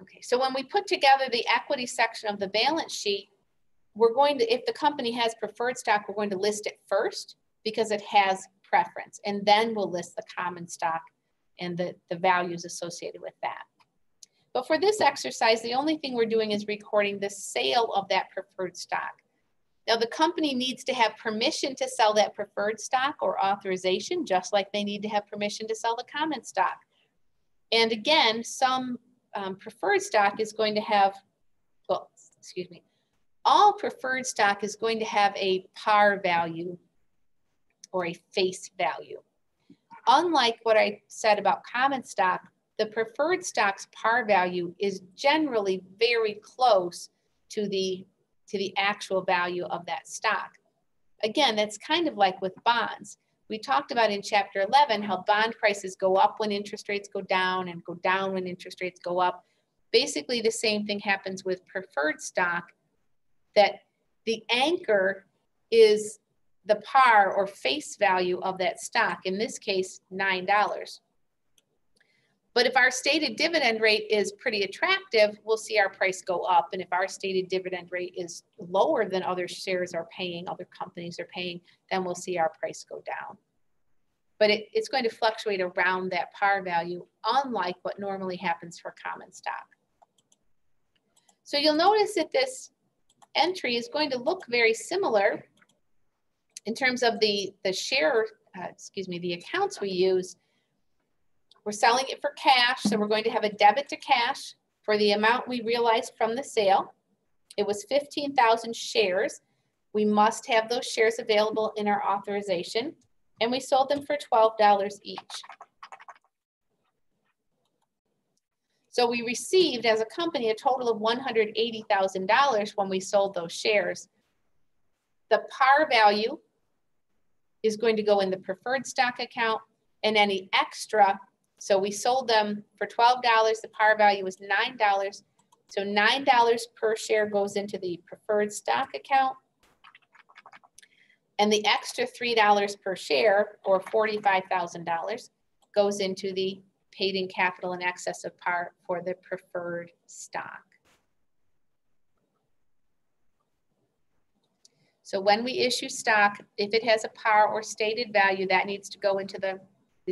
Okay, so when we put together the equity section of the balance sheet, we're going to, if the company has preferred stock, we're going to list it first because it has preference. And then we'll list the common stock and the values associated with that. But for this exercise, the only thing we're doing is recording the sale of that preferred stock. Now, the company needs to have permission to sell that preferred stock or authorization, just like they need to have permission to sell the common stock. And again, some preferred stock is going to have, well, excuse me, all preferred stock is going to have a par value or a face value. Unlike what I said about common stock, the preferred stock's par value is generally very close to the actual value of that stock. Again, that's kind of like with bonds. We talked about in chapter 11 how bond prices go up when interest rates go down and go down when interest rates go up. Basically, the same thing happens with preferred stock, that the anchor is the par or face value of that stock, in this case, $9. But if our stated dividend rate is pretty attractive, we'll see our price go up. And if our stated dividend rate is lower than other shares are paying, other companies are paying, then we'll see our price go down. But it's going to fluctuate around that par value, unlike what normally happens for common stock. So you'll notice that this entry is going to look very similar in terms of the accounts we use. We're selling it for cash, so we're going to have a debit to cash for the amount we realized from the sale. It was 15,000 shares. We must have those shares available in our authorization, and we sold them for $12 each. So we received, as a company, a total of $180,000 when we sold those shares. The par value is going to go in the preferred stock account, and any extra, so we sold them for $12, the par value was $9. So $9 per share goes into the preferred stock account. And the extra $3 per share, or $45,000, goes into the paid-in capital in excess of par for the preferred stock. So when we issue stock, if it has a par or stated value, that needs to go into the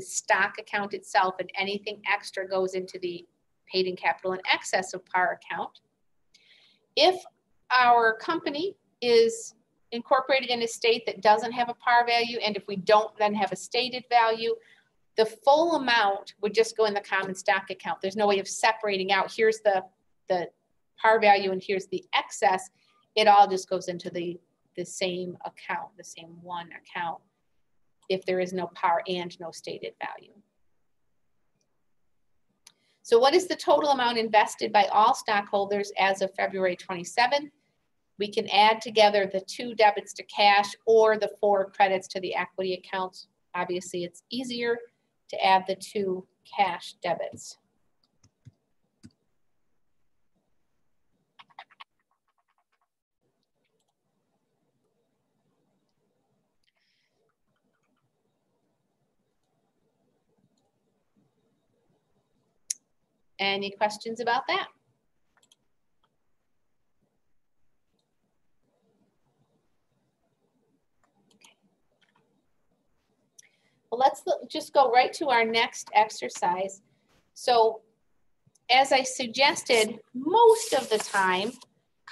stock account itself, and anything extra goes into the paid-in capital in excess of par account. If our company is incorporated in a state that doesn't have a par value, and if we don't then have a stated value, the full amount would just go in the common stock account. There's no way of separating out, here's the par value and here's the excess. It all just goes into the same account, the same one account, if there is no par and no stated value. So what is the total amount invested by all stockholders as of February 27th? We can add together the 2 debits to cash or the 4 credits to the equity accounts. Obviously, it's easier to add the 2 cash debits. Any questions about that? Well, let's just go right to our next exercise. So as I suggested, most of the time,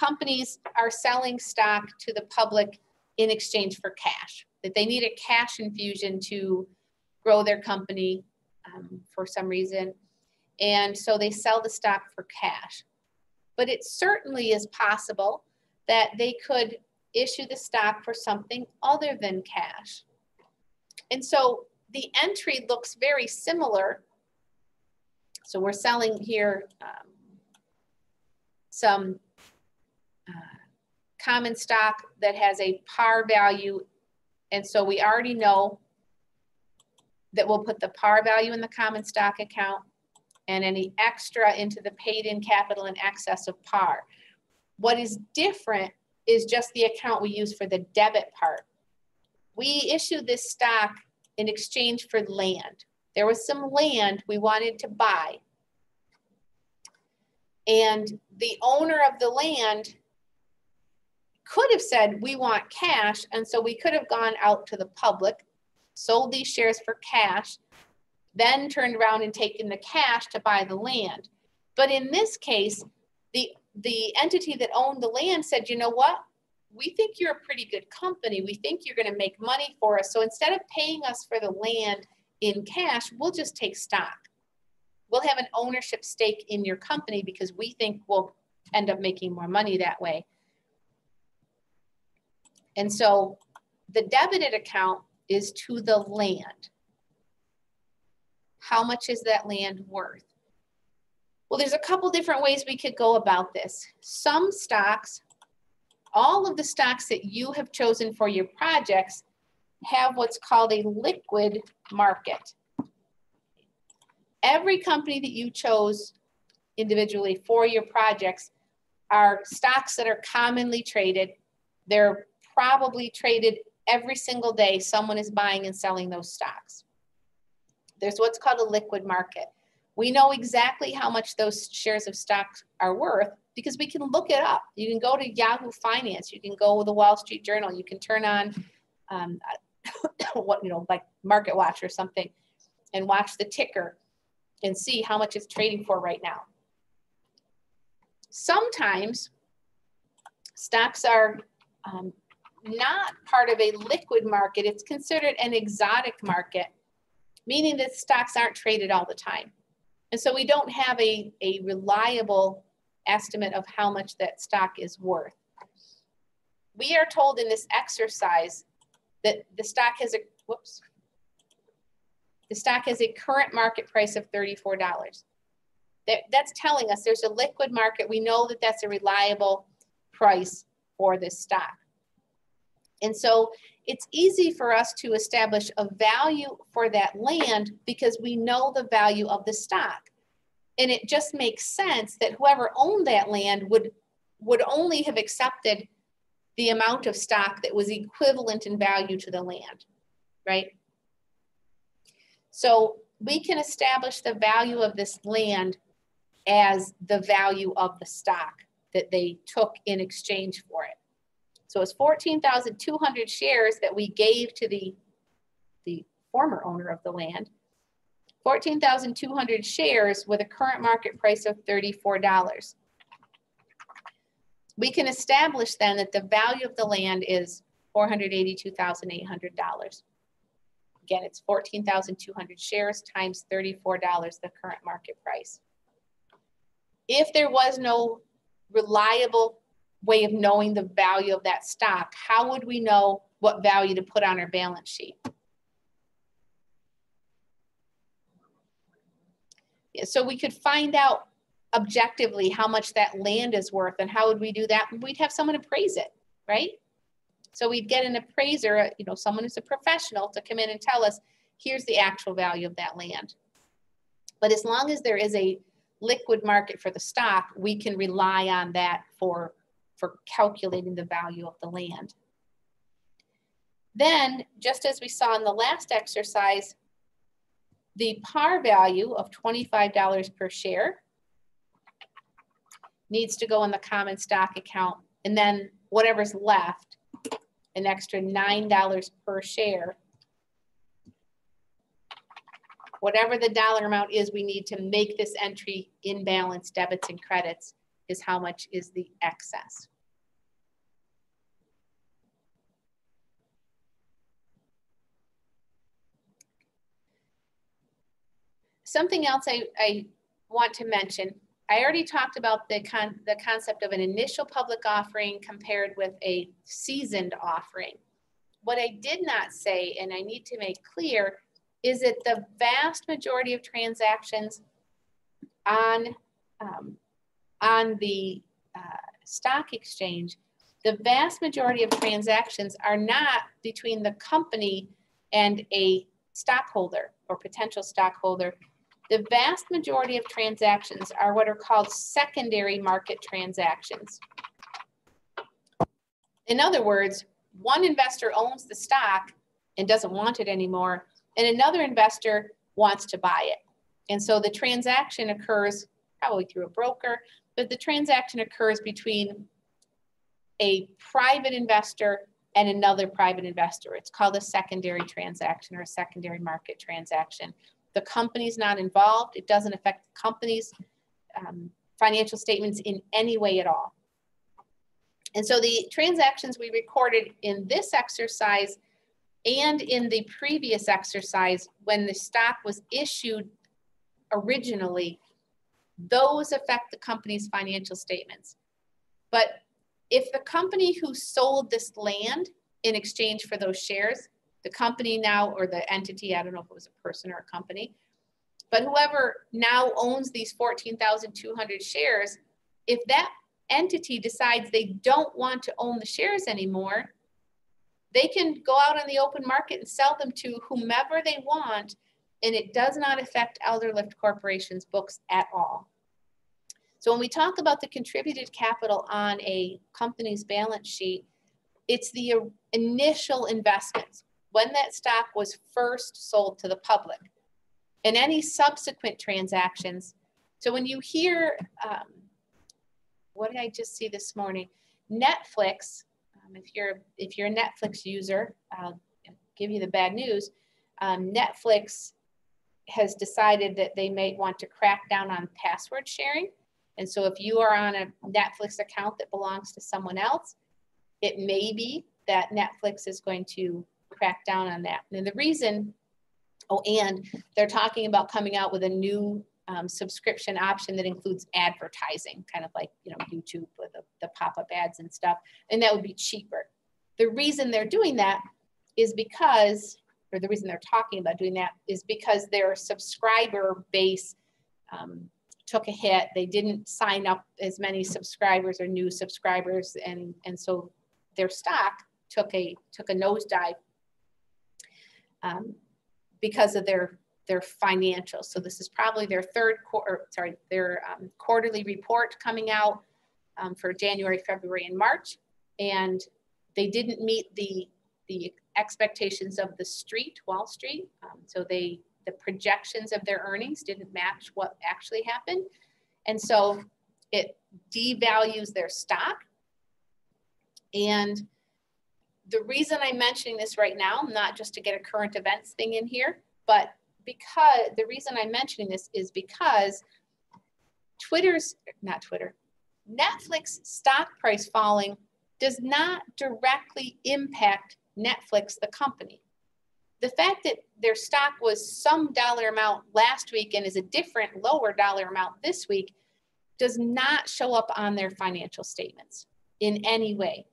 companies are selling stock to the public in exchange for cash, that they need a cash infusion to grow their company for some reason. And so they sell the stock for cash. But it certainly is possible that they could issue the stock for something other than cash. And so the entry looks very similar. So we're selling here some common stock that has a par value. And so we already know that we'll put the par value in the common stock account and any extra into the paid-in capital in excess of par. What is different is just the account we use for the debit part. We issued this stock in exchange for land. There was some land we wanted to buy. And the owner of the land could have said, we want cash. And so we could have gone out to the public, sold these shares for cash, then turned around and taken the cash to buy the land. But in this case, the entity that owned the land said, you know what? we think you're a pretty good company. We think you're going to make money for us. So instead of paying us for the land in cash, we'll just take stock. We'll have an ownership stake in your company because we think we'll end up making more money that way. And so the debited account is to the land. How much is that land worth? Well, there's a couple different ways we could go about this. Some stocks, all of the stocks that you have chosen for your projects have what's called a liquid market. Every company that you chose individually for your projects are stocks that are commonly traded. They're probably traded every single day. Someone is buying and selling those stocks. There's what's called a liquid market. We know exactly how much those shares of stock are worth because we can look it up. You can go to Yahoo Finance. You can go to the Wall Street Journal. You can turn on like Market Watch or something and watch the ticker and see how much it's trading for right now. Sometimes stocks are not part of a liquid market. It's considered an exotic market, meaning that stocks aren't traded all the time. And so we don't have a reliable estimate of how much that stock is worth. We are told in this exercise that the stock has a current market price of $34. That's telling us there's a liquid market. We know that that's a reliable price for this stock. And so it's easy for us to establish a value for that land because we know the value of the stock. And it just makes sense that whoever owned that land would only have accepted the amount of stock that was equivalent in value to the land, right? So we can establish the value of this land as the value of the stock that they took in exchange for it. So it's 14,200 shares that we gave to the former owner of the land. 14,200 shares with a current market price of $34. We can establish then that the value of the land is $482,800. Again, it's 14,200 shares times $34, the current market price. If there was no reliable way of knowing the value of that stock, how would we know what value to put on our balance sheet? So we could find out objectively how much that land is worth. And how would we do that? We'd have someone appraise it, right? So we'd get an appraiser, someone who's a professional to come in and tell us, here's the actual value of that land. But as long as there is a liquid market for the stock, we can rely on that for calculating the value of the land. Then, just as we saw in the last exercise, the par value of $25 per share needs to go in the common stock account, and then whatever's left, an extra $9 per share, whatever the dollar amount is we need to make this entry in balance, debits and credits, is how much is the excess. Something else I want to mention, I already talked about the concept of an initial public offering compared with a seasoned offering. What I did not say, and I need to make clear, is that the vast majority of transactions on the stock exchange, the vast majority of transactions are not between the company and a stockholder or potential stockholder. The vast majority of transactions are what are called secondary market transactions. In other words, one investor owns the stock and doesn't want it anymore, and another investor wants to buy it. And so the transaction occurs probably through a broker, but the transaction occurs between a private investor and another private investor. It's called a secondary transaction or a secondary market transaction. The company's not involved. It doesn't affect the company's financial statements in any way at all. And so the transactions we recorded in this exercise and in the previous exercise, when the stock was issued originally, those affect the company's financial statements. But if the company who sold this land in exchange for those shares, the company now, or the entity, I don't know if it was a person or a company, but whoever now owns these 14,200 shares, if that entity decides they don't want to own the shares anymore, they can go out on the open market and sell them to whomever they want, and it does not affect Elderlift Corporation's books at all. So when we talk about the contributed capital on a company's balance sheet, it's the initial investments, when that stock was first sold to the public, and any subsequent transactions. So when you hear, what did I just see this morning? Netflix, if you're a Netflix user, I'll give you the bad news. Netflix has decided that they may want to crack down on password sharing. And so if you are on a Netflix account that belongs to someone else, it may be that Netflix is going to crack down on that. And the reason, and they're talking about coming out with a new subscription option that includes advertising, kind of like, YouTube with the pop-up ads and stuff, and that would be cheaper. The reason they're doing that is because, or the reason they're talking about doing that is because their subscriber base took a hit. They didn't sign up as many subscribers or new subscribers, and so their stock took a nosedive because of their financials. So this is probably their quarterly report coming out for January, February, and March, and they didn't meet the expectations of the street, Wall Street. So the projections of their earnings didn't match what actually happened, and so it devalues their stock. And the reason I'm mentioning this right now, not just to get a current events thing in here, but because the reason I'm mentioning this is because Netflix stock price falling does not directly impact Netflix, the company. The fact that their stock was some dollar amount last week and is a different lower dollar amount this week does not show up on their financial statements in any way.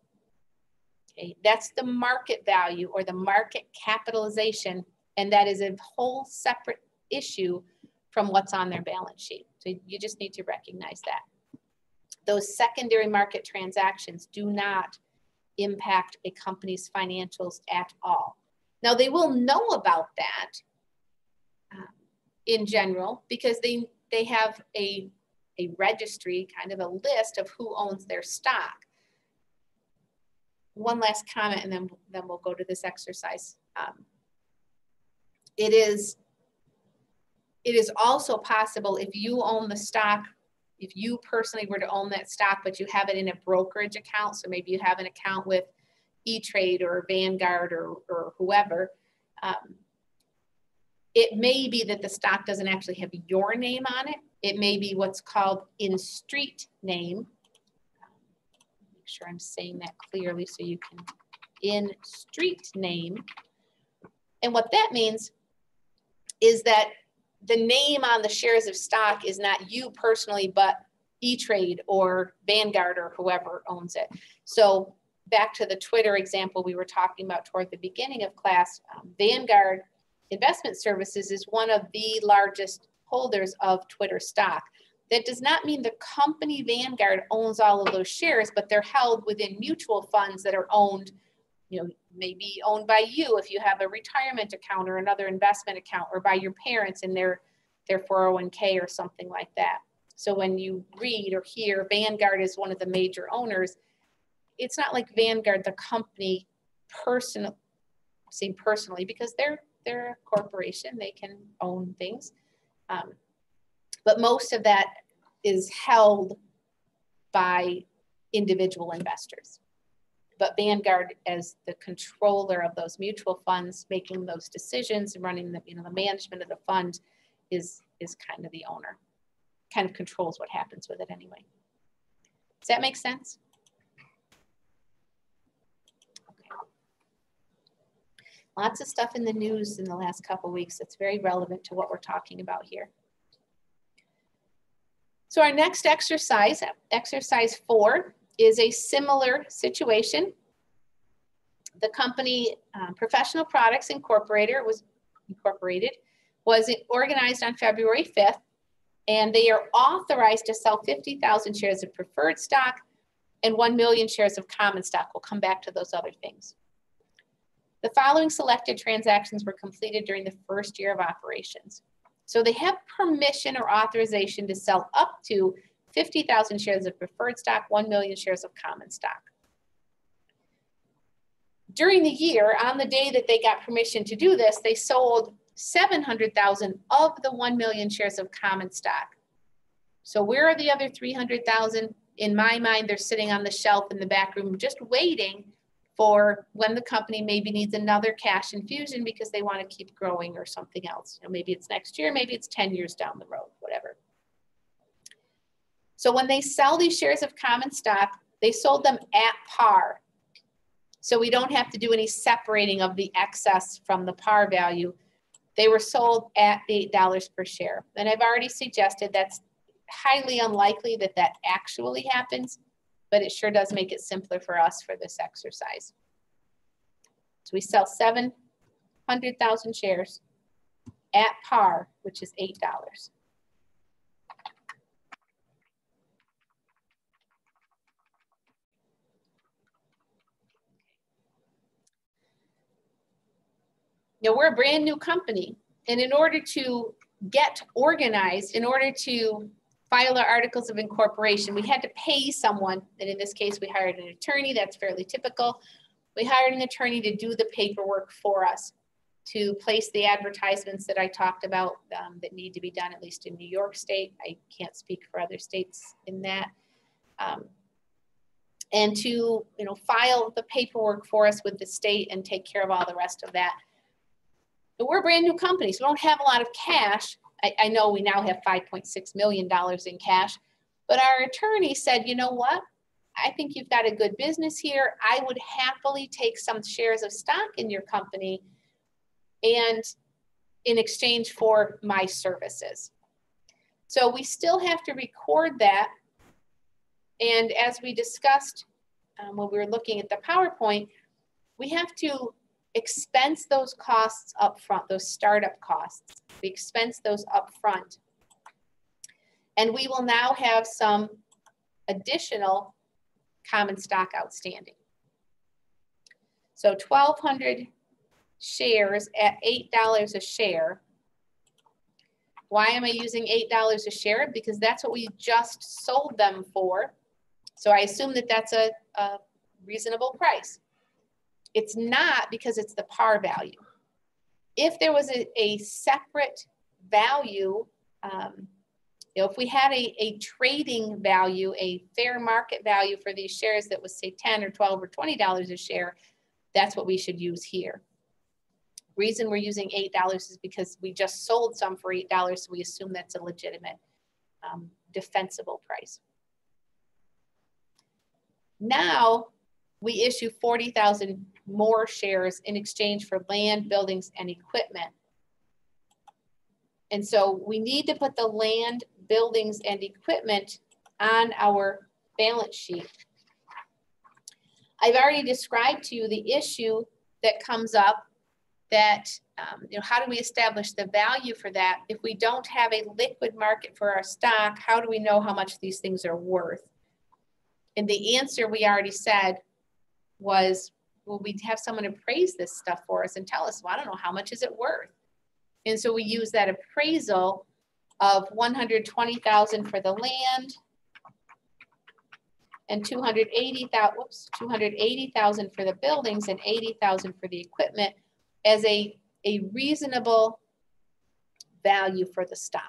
Okay, that's the market value or the market capitalization, and that is a whole separate issue from what's on their balance sheet. So you just need to recognize that. Those secondary market transactions do not impact a company's financials at all. Now, they will know about that in general because they have a registry, kind of a list of who owns their stock. One last comment, and then we'll go to this exercise. It is also possible if you own the stock, if you personally were to own that stock, but you have it in a brokerage account, so maybe you have an account with E-Trade or Vanguard or whoever, it may be that the stock doesn't actually have your name on it. It may be what's called in street name. Make sure I'm saying that clearly so you can, in street name. And what that means is that the name on the shares of stock is not you personally, but E-Trade or Vanguard or whoever owns it. So back to the Twitter example we were talking about toward the beginning of class, Vanguard Investment Services is one of the largest holders of Twitter stock. That does not mean the company Vanguard owns all of those shares, but they're held within mutual funds that are owned, maybe owned by you if you have a retirement account or another investment account, or by your parents in their 401k or something like that. So when you read or hear Vanguard is one of the major owners, it's not like Vanguard, the company, personally, because they're a corporation, they can own things. But most of that is held by individual investors. But Vanguard, as the controller of those mutual funds, making those decisions and running the management of the fund, is kind of the owner. Kind of controls what happens with it anyway. Does that make sense? Lots of stuff in the news in the last couple of weeks that's very relevant to what we're talking about here. So our next exercise, exercise 4, is a similar situation. The company Professional Products Incorporated was organized on February 5th, and they are authorized to sell 50,000 shares of preferred stock and 1 million shares of common stock. We'll come back to those other things. The following selected transactions were completed during the first year of operations. So they have permission or authorization to sell up to 50,000 shares of preferred stock, 1 million shares of common stock. During the year, on the day that they got permission to do this, they sold 700,000 of the 1 million shares of common stock. So where are the other 300,000? In my mind, they're sitting on the shelf in the back room just waiting for when the company maybe needs another cash infusion because they want to keep growing or something else. You know, maybe it's next year, maybe it's 10 years down the road, whatever. So when they sell these shares of common stock, they sold them at par. So we don't have to do any separating of the excess from the par value. They were sold at $8 per share. And I've already suggested that's highly unlikely that that actually happens, but it sure does make it simpler for us for this exercise. So we sell 700,000 shares at par, which is $8. Now we're a brand new company, and in order to get organized, in order to file our articles of incorporation, we had to pay someone, and in this case, we hired an attorney. That's fairly typical. We hired an attorney to do the paperwork for us, to place the advertisements that I talked about that need to be done, at least in New York State. I can't speak for other states in that. And to file the paperwork for us with the state and take care of all the rest of that. But we're a brand new company, so we don't have a lot of cash. I know we now have $5.6 million in cash, but our attorney said, you know what? I think you've got a good business here. I would happily take some shares of stock in your company and in exchange for my services. So we still have to record that. And as we discussed when we were looking at the PowerPoint, we have to expense those costs up front, those startup costs. We expense those up front. And we will now have some additional common stock outstanding. So 1,200 shares at $8 a share. Why am I using $8 a share? Because that's what we just sold them for. So I assume that that's a reasonable price. It's not because it's the par value. If there was a separate value, if we had a trading value, a fair market value for these shares that was say 10 or 12 or $20 a share, that's what we should use here. Reason we're using $8 is because we just sold some for $8, so we assume that's a legitimate, defensible price. Now we issue 40,000 more shares in exchange for land, buildings, and equipment. And so we need to put the land, buildings, and equipment on our balance sheet. I've already described to you the issue that comes up that, how do we establish the value for that? If we don't have a liquid market for our stock, how do we know how much these things are worth? And the answer we already said was, well, we'd have someone appraise this stuff for us and tell us, well, I don't know, how much is it worth? And so we use that appraisal of 120,000 for the land and 280,000 for the buildings and 80,000 for the equipment as a reasonable value for the stock.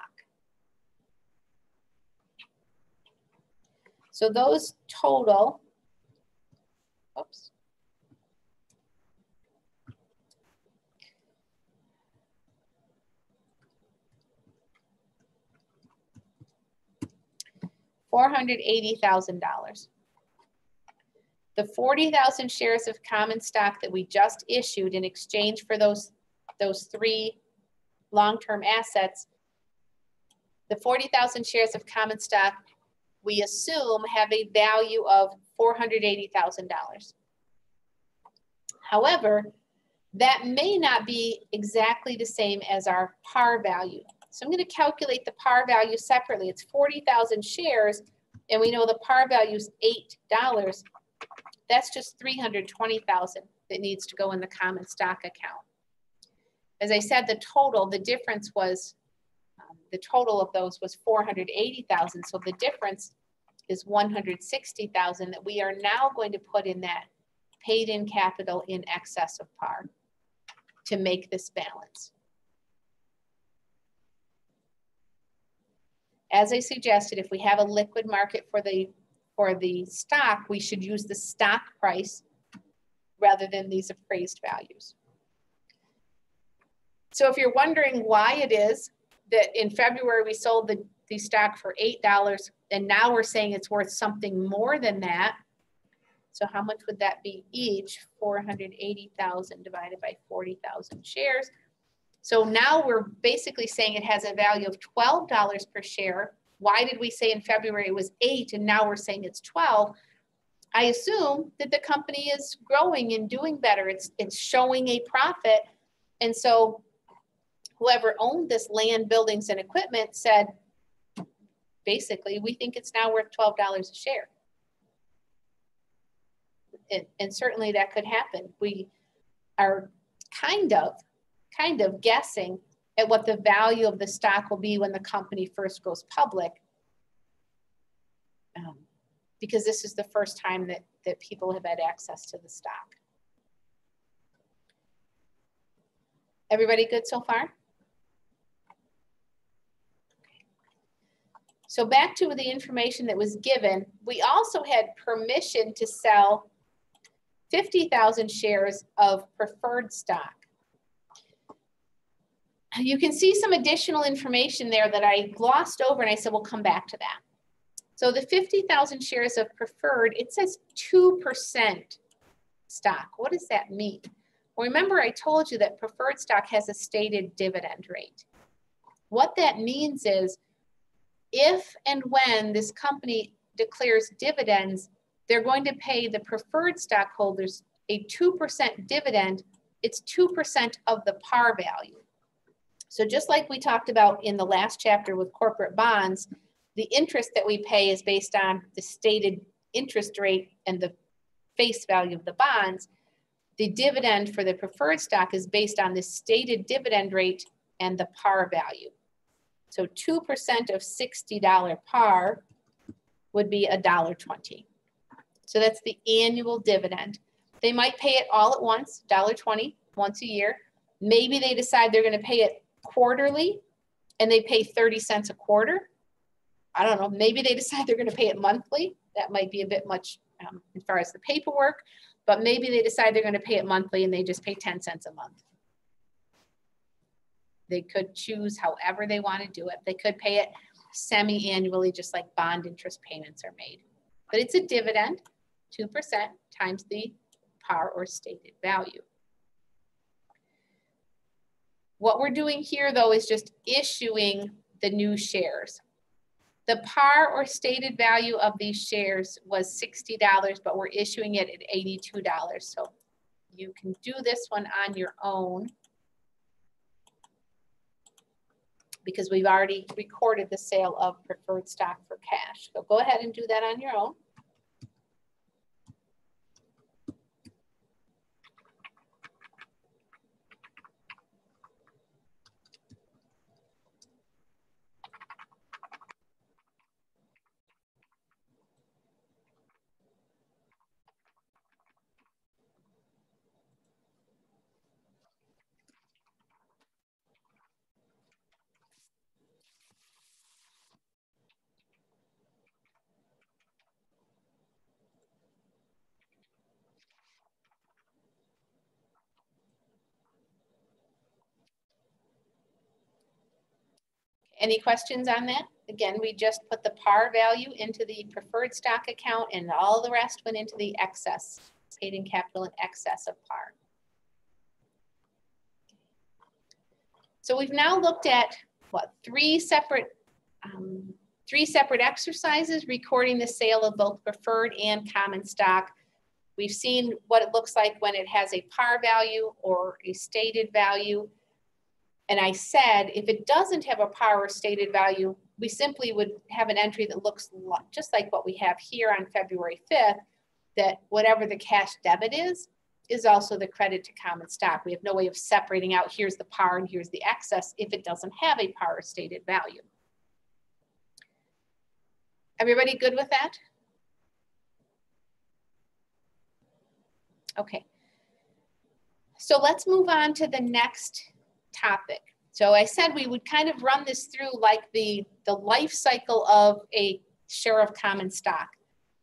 So those total, oops. $480,000. The 40,000 shares of common stock that we just issued in exchange for those 3 long-term assets, the 40,000 shares of common stock, we assume have a value of $480,000. However, that may not be exactly the same as our par value. So I'm going to calculate the par value separately. It's 40,000 shares, and we know the par value is $8. That's just $320,000 that needs to go in the common stock account. As I said, the difference was, the total of those was $480,000. So the difference is $160,000 that we are now going to put in that paid in capital in excess of par to make this balance. As I suggested, if we have a liquid market for the stock, we should use the stock price rather than these appraised values. So if you're wondering why it is that in February we sold the stock for $8 and now we're saying it's worth something more than that, so how much would that be each? 480,000 divided by 40,000 shares. So now we're basically saying it has a value of $12 per share. Why did we say in February it was 8 and now we're saying it's 12? I assume that the company is growing and doing better. It's showing a profit. And so whoever owned this land, buildings, and equipment said, basically, we think it's now worth $12 a share. And certainly that could happen. We are kind of guessing at what the value of the stock will be when the company first goes public, because this is the first time that people have had access to the stock. Everybody good so far? So back to the information that was given, we also had permission to sell 50,000 shares of preferred stock. You can see some additional information there that I glossed over and I said, we'll come back to that. So the 50,000 shares of preferred, it says 2% stock. What does that mean? Well, remember I told you that preferred stock has a stated dividend rate. What that means is if and when this company declares dividends, they're going to pay the preferred stockholders a 2% dividend. It's 2% of the par value. So just like we talked about in the last chapter with corporate bonds, the interest that we pay is based on the stated interest rate and the face value of the bonds. The dividend for the preferred stock is based on the stated dividend rate and the par value. So 2% of $60 par would be $1.20. So that's the annual dividend. They might pay it all at once, $1.20 once a year. Maybe they decide they're going to pay it quarterly and they pay 30 cents a quarter. I don't know. Maybe they decide they're going to pay it monthly. That might be a bit much as far as the paperwork, but maybe they decide they're going to pay it monthly and they just pay 10 cents a month. They could choose however they want to do it. They could pay it semi-annually, just like bond interest payments are made. But it's a dividend, 2% times the par or stated value. What we're doing here, though, is just issuing the new shares. The par or stated value of these shares was $60, but we're issuing it at $82. So you can do this one on your own because we've already recorded the sale of preferred stock for cash. So go ahead and do that on your own. Any questions on that? again, we just put the par value into the preferred stock account and all the rest went into the excess, paid in capital in excess of par. So we've now looked at what, three separate exercises recording the sale of both preferred and common stock. We've seen what it looks like when it has a par value or a stated value. And I said, if it doesn't have a par or stated value, we simply would have an entry that looks just like what we have here on February 5th, that whatever the cash debit is also the credit to common stock. We have no way of separating out, here's the par and here's the excess if it doesn't have a par or stated value. Everybody good with that? Okay. So let's move on to the next topic. So I said we would kind of run this through like the life cycle of a share of common stock.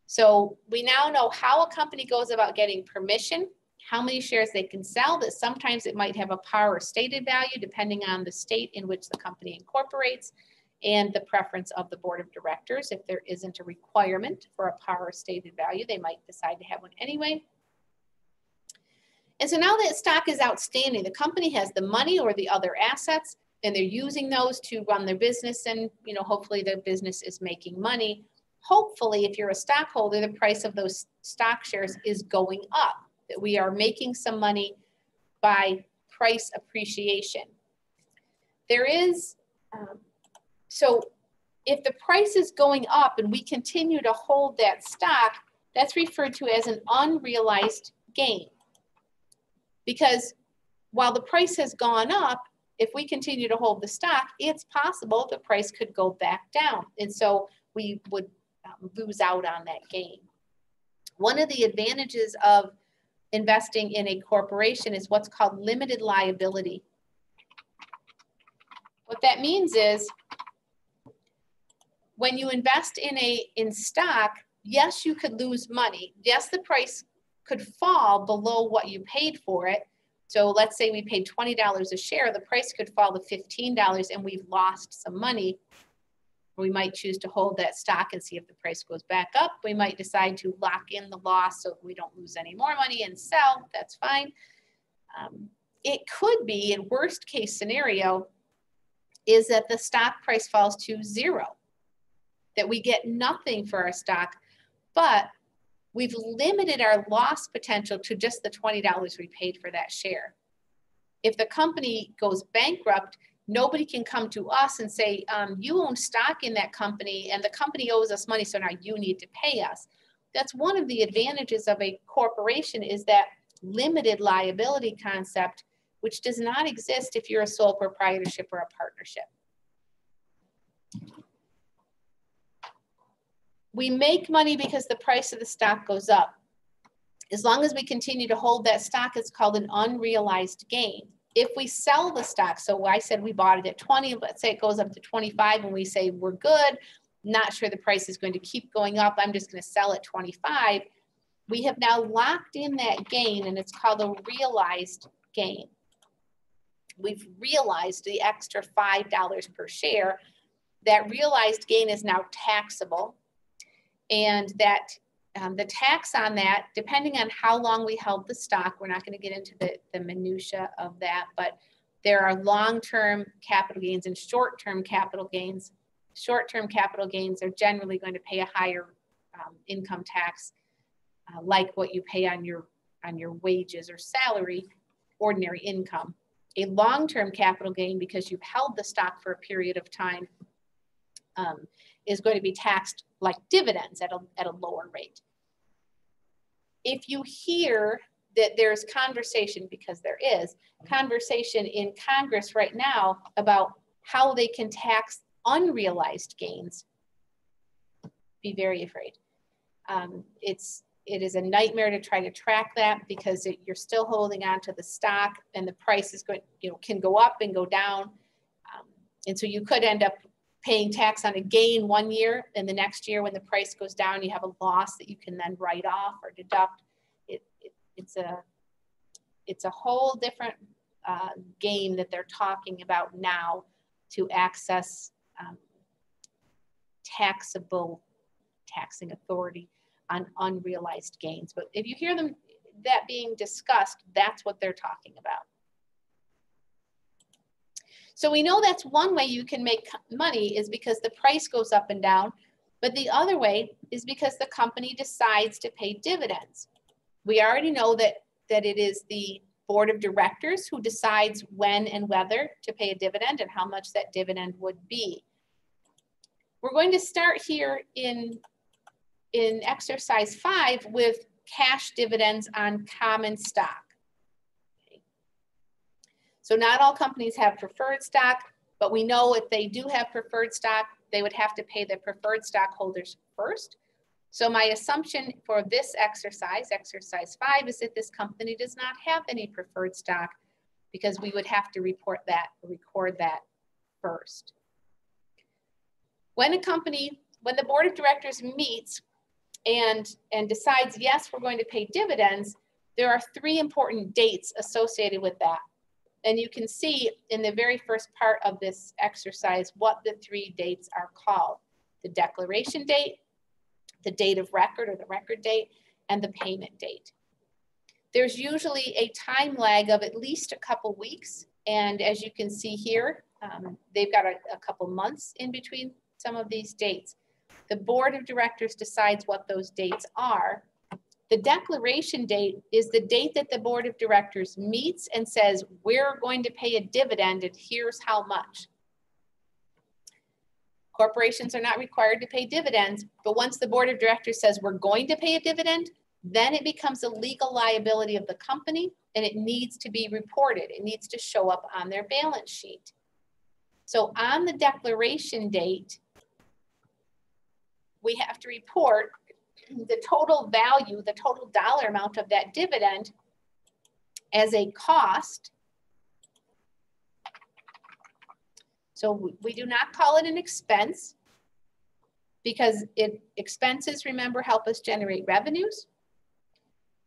So we now know how a company goes about getting permission, how many shares they can sell, that sometimes it might have a par or stated value depending on the state in which the company incorporates and the preference of the board of directors. If there isn't a requirement for a par or stated value, they might decide to have one anyway. And so now that stock is outstanding, the company has the money or the other assets, and they're using those to run their business, and hopefully the business is making money. Hopefully, if you're a stockholder, the price of those stock shares is going up, that we are making some money by price appreciation. There is, so if the price is going up and we continue to hold that stock, that's referred to as an unrealized gain. Because while the price has gone up, if we continue to hold the stock, it's possible the price could go back down. And so we would lose out on that gain. One of the advantages of investing in a corporation is what's called limited liability. What that means is when you invest in stock, yes, you could lose money. Yes, the price could fall below what you paid for it. So let's say we paid $20 a share, the price could fall to $15 and we've lost some money. We might choose to hold that stock and see if the price goes back up. We might decide to lock in the loss so we don't lose any more money and sell, that's fine. It could be, in worst case scenario, is that the stock price falls to zero, that we get nothing for our stock, but we've limited our loss potential to just the $20 we paid for that share. If the company goes bankrupt, nobody can come to us and say, you own stock in that company and the company owes us money, so now you need to pay us. That's one of the advantages of a corporation, is that limited liability concept, which does not exist if you're a sole proprietorship or a partnership. We make money because the price of the stock goes up. As long as we continue to hold that stock, it's called an unrealized gain. If we sell the stock, so I said we bought it at 20, let's say it goes up to 25 and we say we're good, not sure the price is going to keep going up, I'm just going to sell at 25. We have now locked in that gain and it's called a realized gain. We've realized the extra $5 per share. That realized gain is now taxable. And that the tax on that, depending on how long we held the stock, we're not going to get into the minutia of that, but there are long-term capital gains and short-term capital gains. Short-term capital gains are generally going to pay a higher income tax, like what you pay on your wages or salary, ordinary income. A long-term capital gain, because you've held the stock for a period of time, is going to be taxed like dividends at a lower rate. If you hear that there's conversation, because there is conversation in Congress right now about how they can tax unrealized gains, be very afraid. It is a nightmare to try to track that, because you're still holding on to the stock and the price is going, can go up and go down. And so you could end up paying tax on a gain one year, and the next year when the price goes down, you have a loss that you can then write off or deduct. It's a whole different game that they're talking about now to access taxing authority on unrealized gains. But if you hear them that being discussed, that's what they're talking about. So we know that's one way you can make money, is because the price goes up and down. But the other way is because the company decides to pay dividends. We already know that it is the board of directors who decides when and whether to pay a dividend and how much that dividend would be. We're going to start here in exercise 5 with cash dividends on common stock. Okay. So not all companies have preferred stock, but we know if they do have preferred stock, they would have to pay the preferred stockholders first. So my assumption for this exercise, exercise 5, is that this company does not have any preferred stock, because we would have to record that first. When the board of directors meets and decides, yes, we're going to pay dividends, there are 3 important dates associated with that. And you can see in the very first part of this exercise what the 3 dates are called: the declaration date, the date of record or the record date, and the payment date. There's usually a time lag of at least a couple weeks. And as you can see here, they've got a couple months in between some of these dates. The board of directors decides what those dates are. The declaration date is the date that the board of directors meets and says, we're going to pay a dividend and here's how much. Corporations are not required to pay dividends, but once the board of directors says we're going to pay a dividend, then it becomes a legal liability of the company and it needs to be reported. It needs to show up on their balance sheet. So on the declaration date, we have to report the total value, the total dollar amount of that dividend as a cost. So we do not call it an expense, because expenses, remember, help us generate revenues.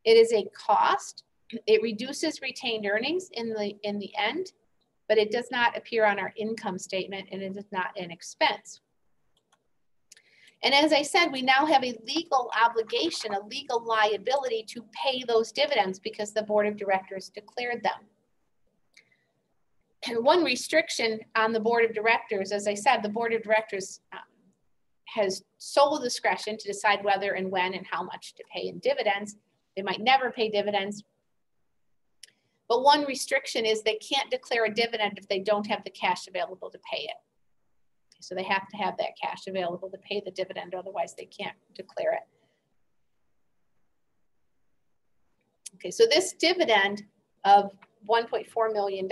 It is a cost. It reduces retained earnings in the end, but it does not appear on our income statement, and it is not an expense. And as I said, we now have a legal obligation, a legal liability to pay those dividends because the board of directors declared them. And one restriction on the board of directors, as I said, the board of directors has sole discretion to decide whether and when and how much to pay in dividends. They might never pay dividends. But one restriction is they can't declare a dividend if they don't have the cash available to pay it. So they have to have that cash available to pay the dividend, otherwise they can't declare it. Okay, so this dividend of $1.4 million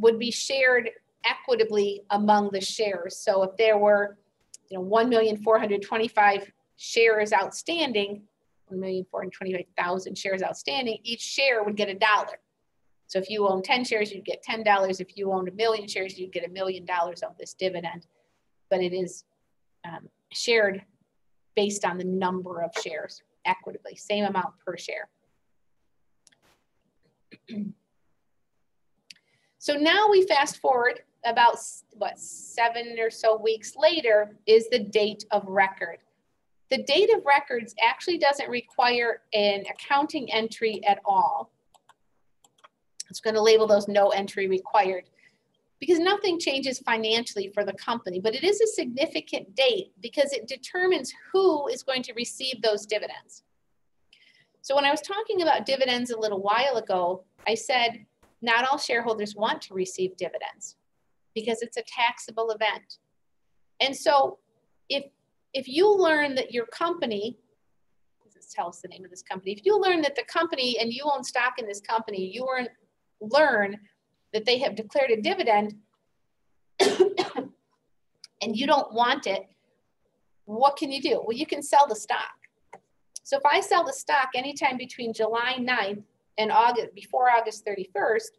would be shared equitably among the shares. So if there were 1,425,000 shares outstanding, 1,425,000 shares outstanding, each share would get $1. So if you own 10 shares, you'd get $10. If you owned 1 million shares, you'd get $1 million of this dividend. But it is shared based on the number of shares equitably, same amount per share. So now we fast forward about, 7 or so weeks later is the date of record. The date of records actually doesn't require an accounting entry at all. It's going to label those no entry required, because nothing changes financially for the company, but it is a significant date because it determines who is going to receive those dividends. So when I was talking about dividends a little while ago, I said not all shareholders want to receive dividends because it's a taxable event. And so if you learn that your company, this tells the name of this company, if you learn that the company and you own stock in this company, you learn that they have declared a dividend and you don't want it, what can you do? Well, you can sell the stock. So if I sell the stock anytime between July 9th and before August 31st,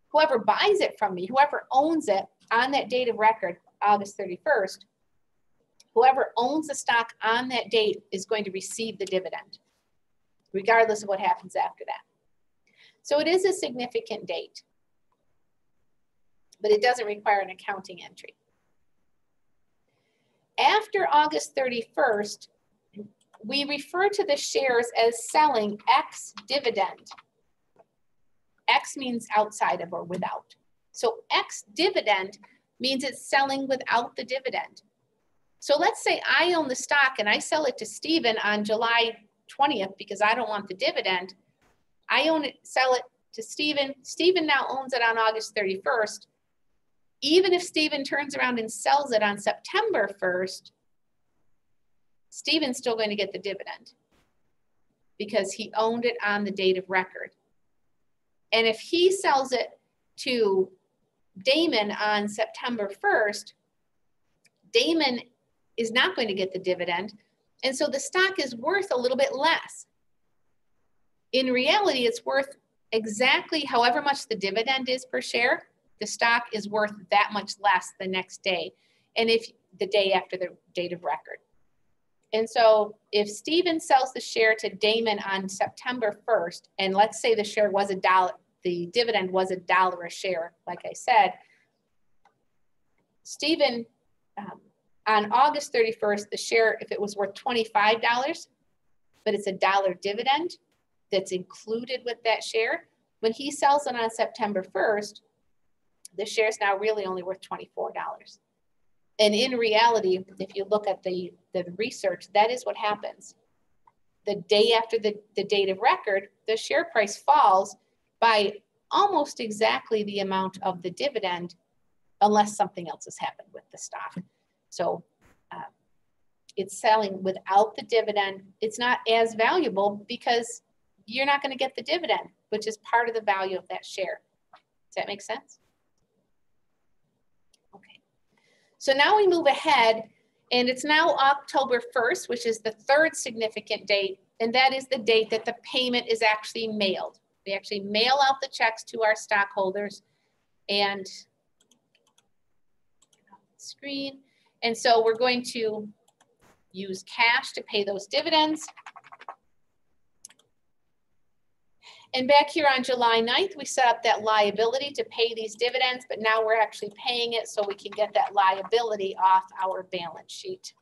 whoever buys it from me, whoever owns it on that date of record, August 31st, whoever owns the stock on that date is going to receive the dividend, regardless of what happens after that. So it is a significant date, but it doesn't require an accounting entry. After August 31st, we refer to the shares as selling ex dividend. X means outside of or without. So ex dividend means it's selling without the dividend. So let's say I own the stock and I sell it to Stephen on July 20th because I don't want the dividend. I own it, sell it to Stephen. Stephen now owns it on August 31st. Even if Stephen turns around and sells it on September 1st, Stephen's still going to get the dividend because he owned it on the date of record. And if he sells it to Damon on September 1st, Damon is not going to get the dividend. And so the stock is worth a little bit less. In reality, it's worth exactly however much the dividend is per share. The stock is worth that much less the next day. And if the day after the date of record. And so if Stephen sells the share to Damon on September 1st, and let's say the share was $1, the dividend was $1 a share, like I said, Stephen, on August 31st, the share, if it was worth $25, but it's $1 dividend that's included with that share, when he sells it on September 1st, the share is now really only worth $24. And in reality, if you look at the research, that is what happens. The day after the date of record, the share price falls by almost exactly the amount of the dividend, unless something else has happened with the stock. So it's selling without the dividend. It's not as valuable because you're not going to get the dividend, which is part of the value of that share. Does that make sense? Okay. So now we move ahead, and it's now October 1st, which is the third significant date, and that is the date that the payment is actually mailed. We actually mail out the checks to our stockholders, and screen. And so we're going to use cash to pay those dividends. And back here on July 9th, we set up that liability to pay these dividends, but now we're actually paying it so we can get that liability off our balance sheet.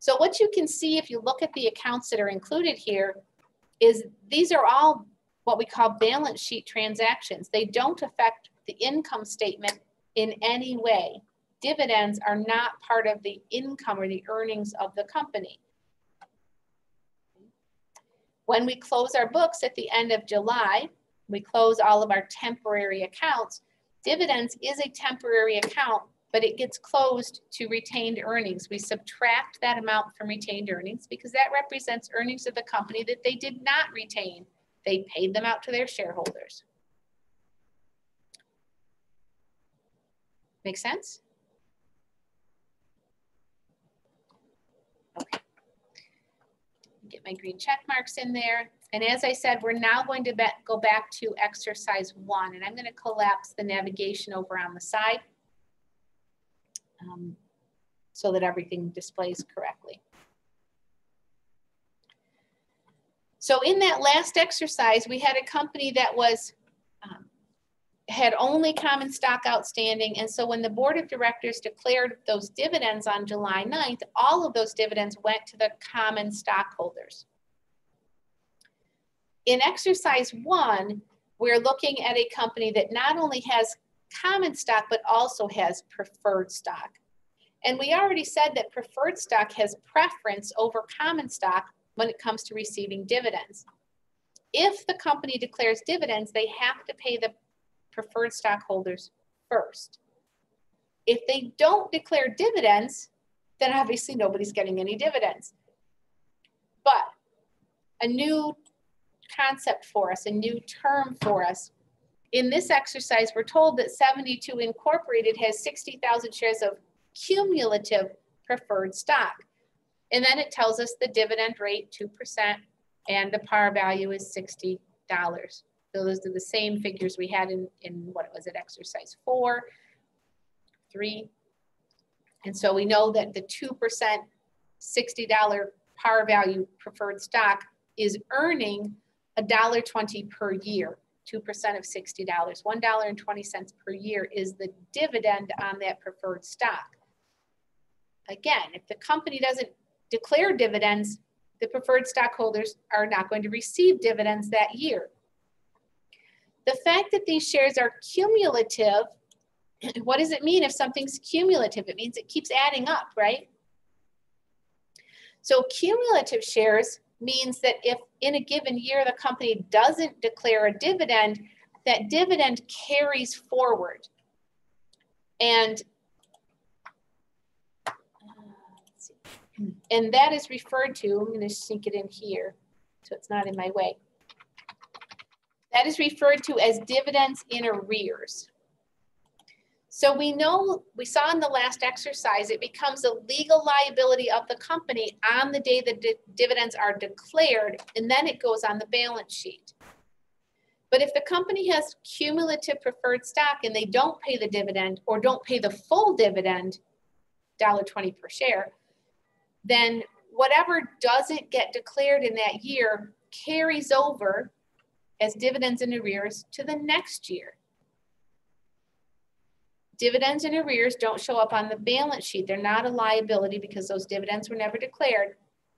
So what you can see if you look at the accounts that are included here is these are all what we call balance sheet transactions. They don't affect the income statement in any way. Dividends are not part of the income or the earnings of the company. When we close our books at the end of July, we close all of our temporary accounts. Dividends is a temporary account, but it gets closed to retained earnings. We subtract that amount from retained earnings because that represents earnings of the company that they did not retain. They paid them out to their shareholders. Make sense? Okay. Get my green check marks in there. And as I said, we're now going to go back to exercise 1, and I'm going to collapse the navigation over on the side so that everything displays correctly. So in that last exercise, we had a company that was had only common stock outstanding. And so when the board of directors declared those dividends on July 9th, all of those dividends went to the common stockholders. In exercise 1, we're looking at a company that not only has common stock, but also has preferred stock. And we already said that preferred stock has preference over common stock when it comes to receiving dividends. If the company declares dividends, they have to pay the preferred stockholders first. If they don't declare dividends, then obviously nobody's getting any dividends. But a new concept for us, a new term for us, in this exercise, we're told that 72 Incorporated has 60,000 shares of cumulative preferred stock. And then it tells us the dividend rate, 2%, and the par value is $60. So those are the same figures we had in what was it, exercise 4, 3. And so we know that the 2% $60 par value preferred stock is earning $1.20 per year, 2% of $60. $1.20 per year is the dividend on that preferred stock. Again, if the company doesn't declare dividends, the preferred stockholders are not going to receive dividends that year. The fact that these shares are cumulative, what does it mean if something's cumulative? It means it keeps adding up, right? So cumulative shares means that if in a given year the company doesn't declare a dividend, that dividend carries forward. And that is referred to, I'm going to sink it in here so it's not in my way. That is referred to as dividends in arrears. So we saw in the last exercise, it becomes a legal liability of the company on the day the dividends are declared, and then it goes on the balance sheet. But if the company has cumulative preferred stock and they don't pay the dividend or don't pay the full dividend, $1.20 per share, then whatever doesn't get declared in that year carries over as dividends in arrears to the next year. Dividends in arrears don't show up on the balance sheet. They're not a liability because those dividends were never declared,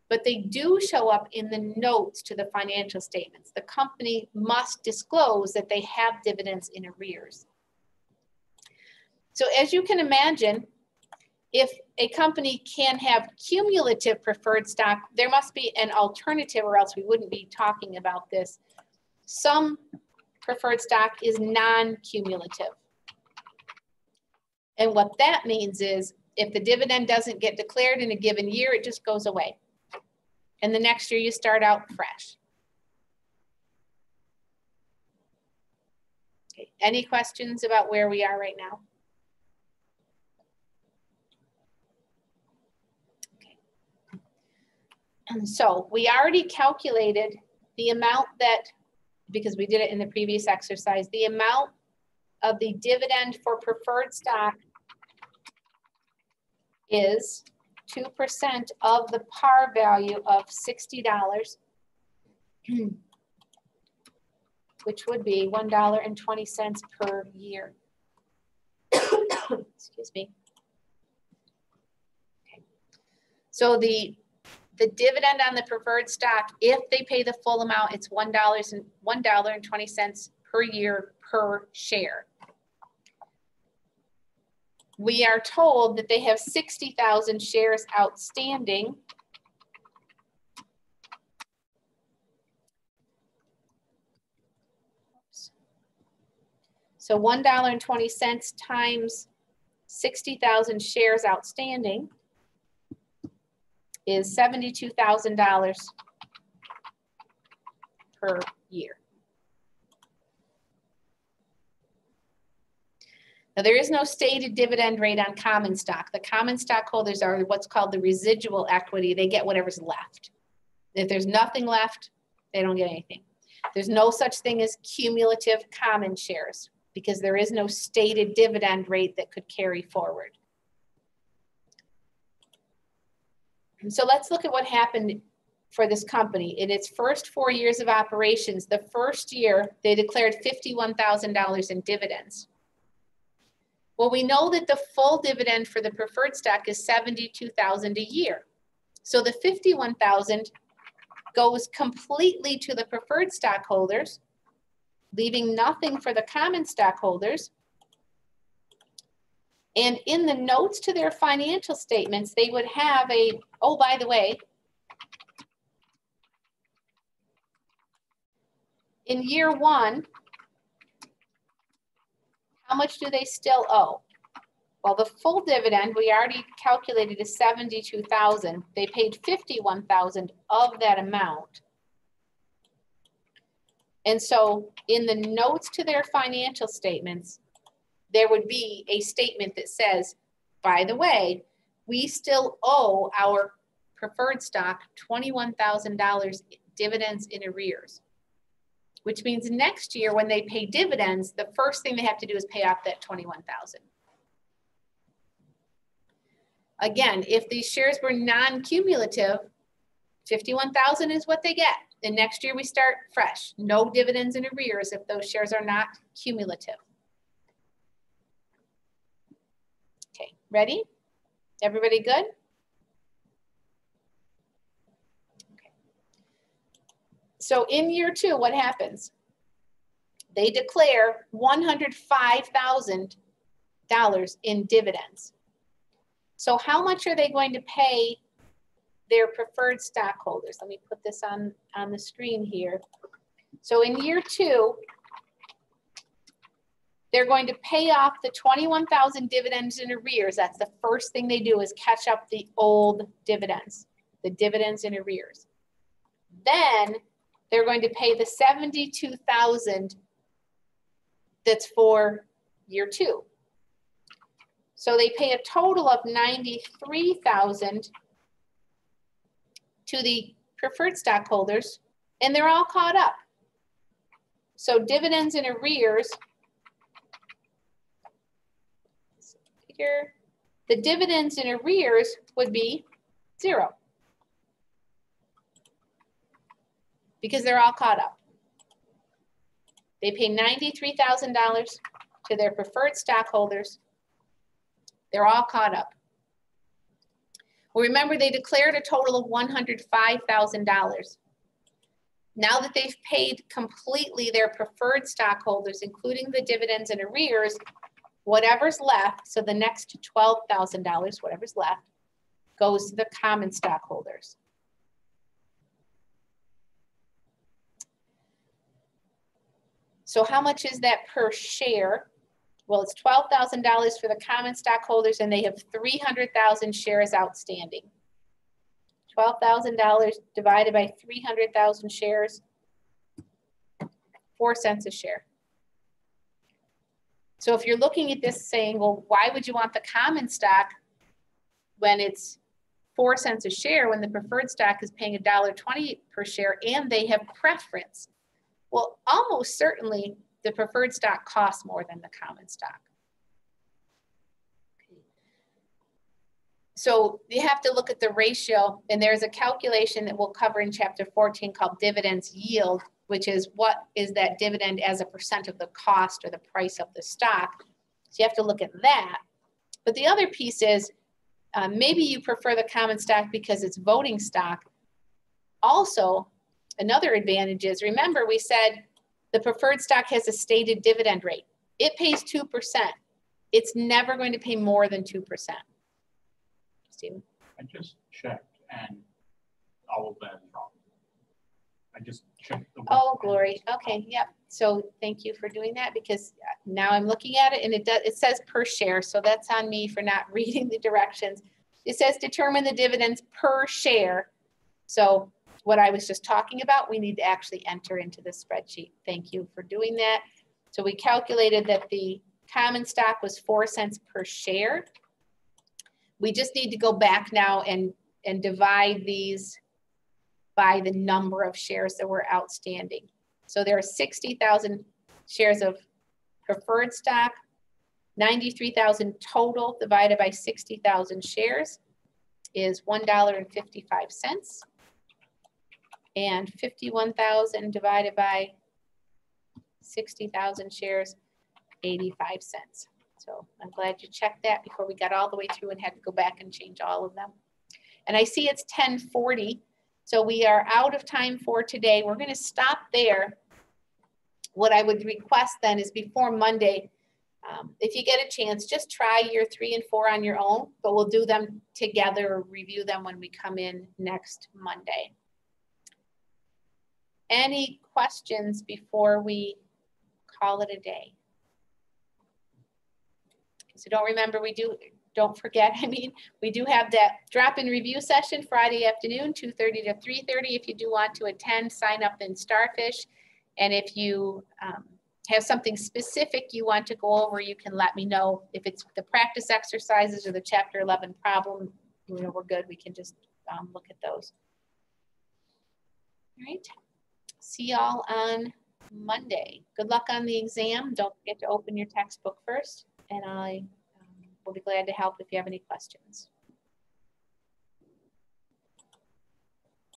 but they do show up in the notes to the financial statements. The company must disclose that they have dividends in arrears. So as you can imagine, if a company can have cumulative preferred stock, there must be an alternative or else we wouldn't be talking about this. Some preferred stock is non-cumulative. And what that means is if the dividend doesn't get declared in a given year, it just goes away. And the next year you start out fresh. Okay. Any questions about where we are right now? Okay. And so we already calculated the amount that, because we did it in the previous exercise, the amount of the dividend for preferred stock is 2% of the par value of $60, which would be $1.20 per year. Excuse me. Okay. So the dividend on the preferred stock, if they pay the full amount, it's $1.20 per year per share. We are told that they have 60,000 shares outstanding. So $1.20 times 60,000 shares outstanding is $72,000 per year. Now, there is no stated dividend rate on common stock. The common stockholders are what's called the residual equity. They get whatever's left. If there's nothing left, they don't get anything. There's no such thing as cumulative common shares because there is no stated dividend rate that could carry forward. And so let's look at what happened for this company. In its first 4 years of operations, the first year, they declared $51,000 in dividends. Well, we know that the full dividend for the preferred stock is $72,000 a year. So the $51,000 goes completely to the preferred stockholders, leaving nothing for the common stockholders. And in the notes to their financial statements, they would have a, oh, by the way, in year one, how much do they still owe? Well, the full dividend we already calculated is $72,000. They paid $51,000 of that amount. And so in the notes to their financial statements, there would be a statement that says, by the way, we still owe our preferred stock $21,000 dividends in arrears. Which means next year when they pay dividends, the first thing they have to do is pay off that $21,000. Again, if these shares were non-cumulative, $51,000 is what they get. And next year we start fresh. No dividends in arrears if those shares are not cumulative. Okay, ready? Everybody good? So in year 2, what happens? They declare $105,000 in dividends. So how much are they going to pay their preferred stockholders? Let me put this on the screen here. So in year 2, they're going to pay off the $21,000 dividends in arrears. That's the first thing they do, is catch up the old dividends, the dividends in arrears. Then they're going to pay the $72,000 that's for year 2. So they pay a total of $93,000 to the preferred stockholders, and they're all caught up. So dividends in arrears, here, the dividends in arrears would be 0 because they're all caught up. They pay $93,000 to their preferred stockholders. They're all caught up. Well, remember, they declared a total of $105,000. Now that they've paid completely their preferred stockholders, including the dividends and arrears, whatever's left, so the next $12,000, whatever's left, goes to the common stockholders. So how much is that per share? Well, it's $12,000 for the common stockholders, and they have 300,000 shares outstanding. $12,000 divided by 300,000 shares, 4 cents a share. So if you're looking at this saying, well, why would you want the common stock when it's 4 cents a share, when the preferred stock is paying $1.20 per share and they have preference? Well, almost certainly the preferred stock costs more than the common stock. So you have to look at the ratio, and there's a calculation that we'll cover in chapter 14 called dividends yield, which is what is that dividend as a percent of the cost or the price of the stock. So you have to look at that. But the other piece is maybe you prefer the common stock because it's voting stock. Also, another advantage is, remember we said the preferred stock has a stated dividend rate. It pays 2%. It's never going to pay more than 2%. Stephen? I just checked and all of that is wrong. I just checked the. Oh, glory. Okay, yep. So thank you for doing that, because now I'm looking at it and it says per share. So that's on me for not reading the directions. It says determine the dividends per share. So what I was just talking about, we need to actually enter into the spreadsheet. Thank you for doing that. So we calculated that the common stock was 4 cents per share. We just need to go back now and divide these by the number of shares that were outstanding. So there are 60,000 shares of preferred stock, 93,000 total divided by 60,000 shares is $1.55. And 51,000 divided by 60,000 shares, 85 cents. So I'm glad you checked that before we got all the way through and had to go back and change all of them. And I see it's 10:40. So we are out of time for today. We're going to stop there. What I would request then is before Monday, if you get a chance, just try year 3 and 4 on your own, but we'll do them together or review them when we come in next Monday. Any questions before we call it a day? So don't forget, we do have that drop-in review session Friday afternoon, 2:30 to 3:30. If you do want to attend, sign up in Starfish. And if you have something specific you want to go over, you can let me know. If it's the practice exercises or the chapter 11 problem, we're good. We can just look at those. All right. See y'all on Monday. Good luck on the exam. Don't forget to open your textbook first, and I will be glad to help if you have any questions.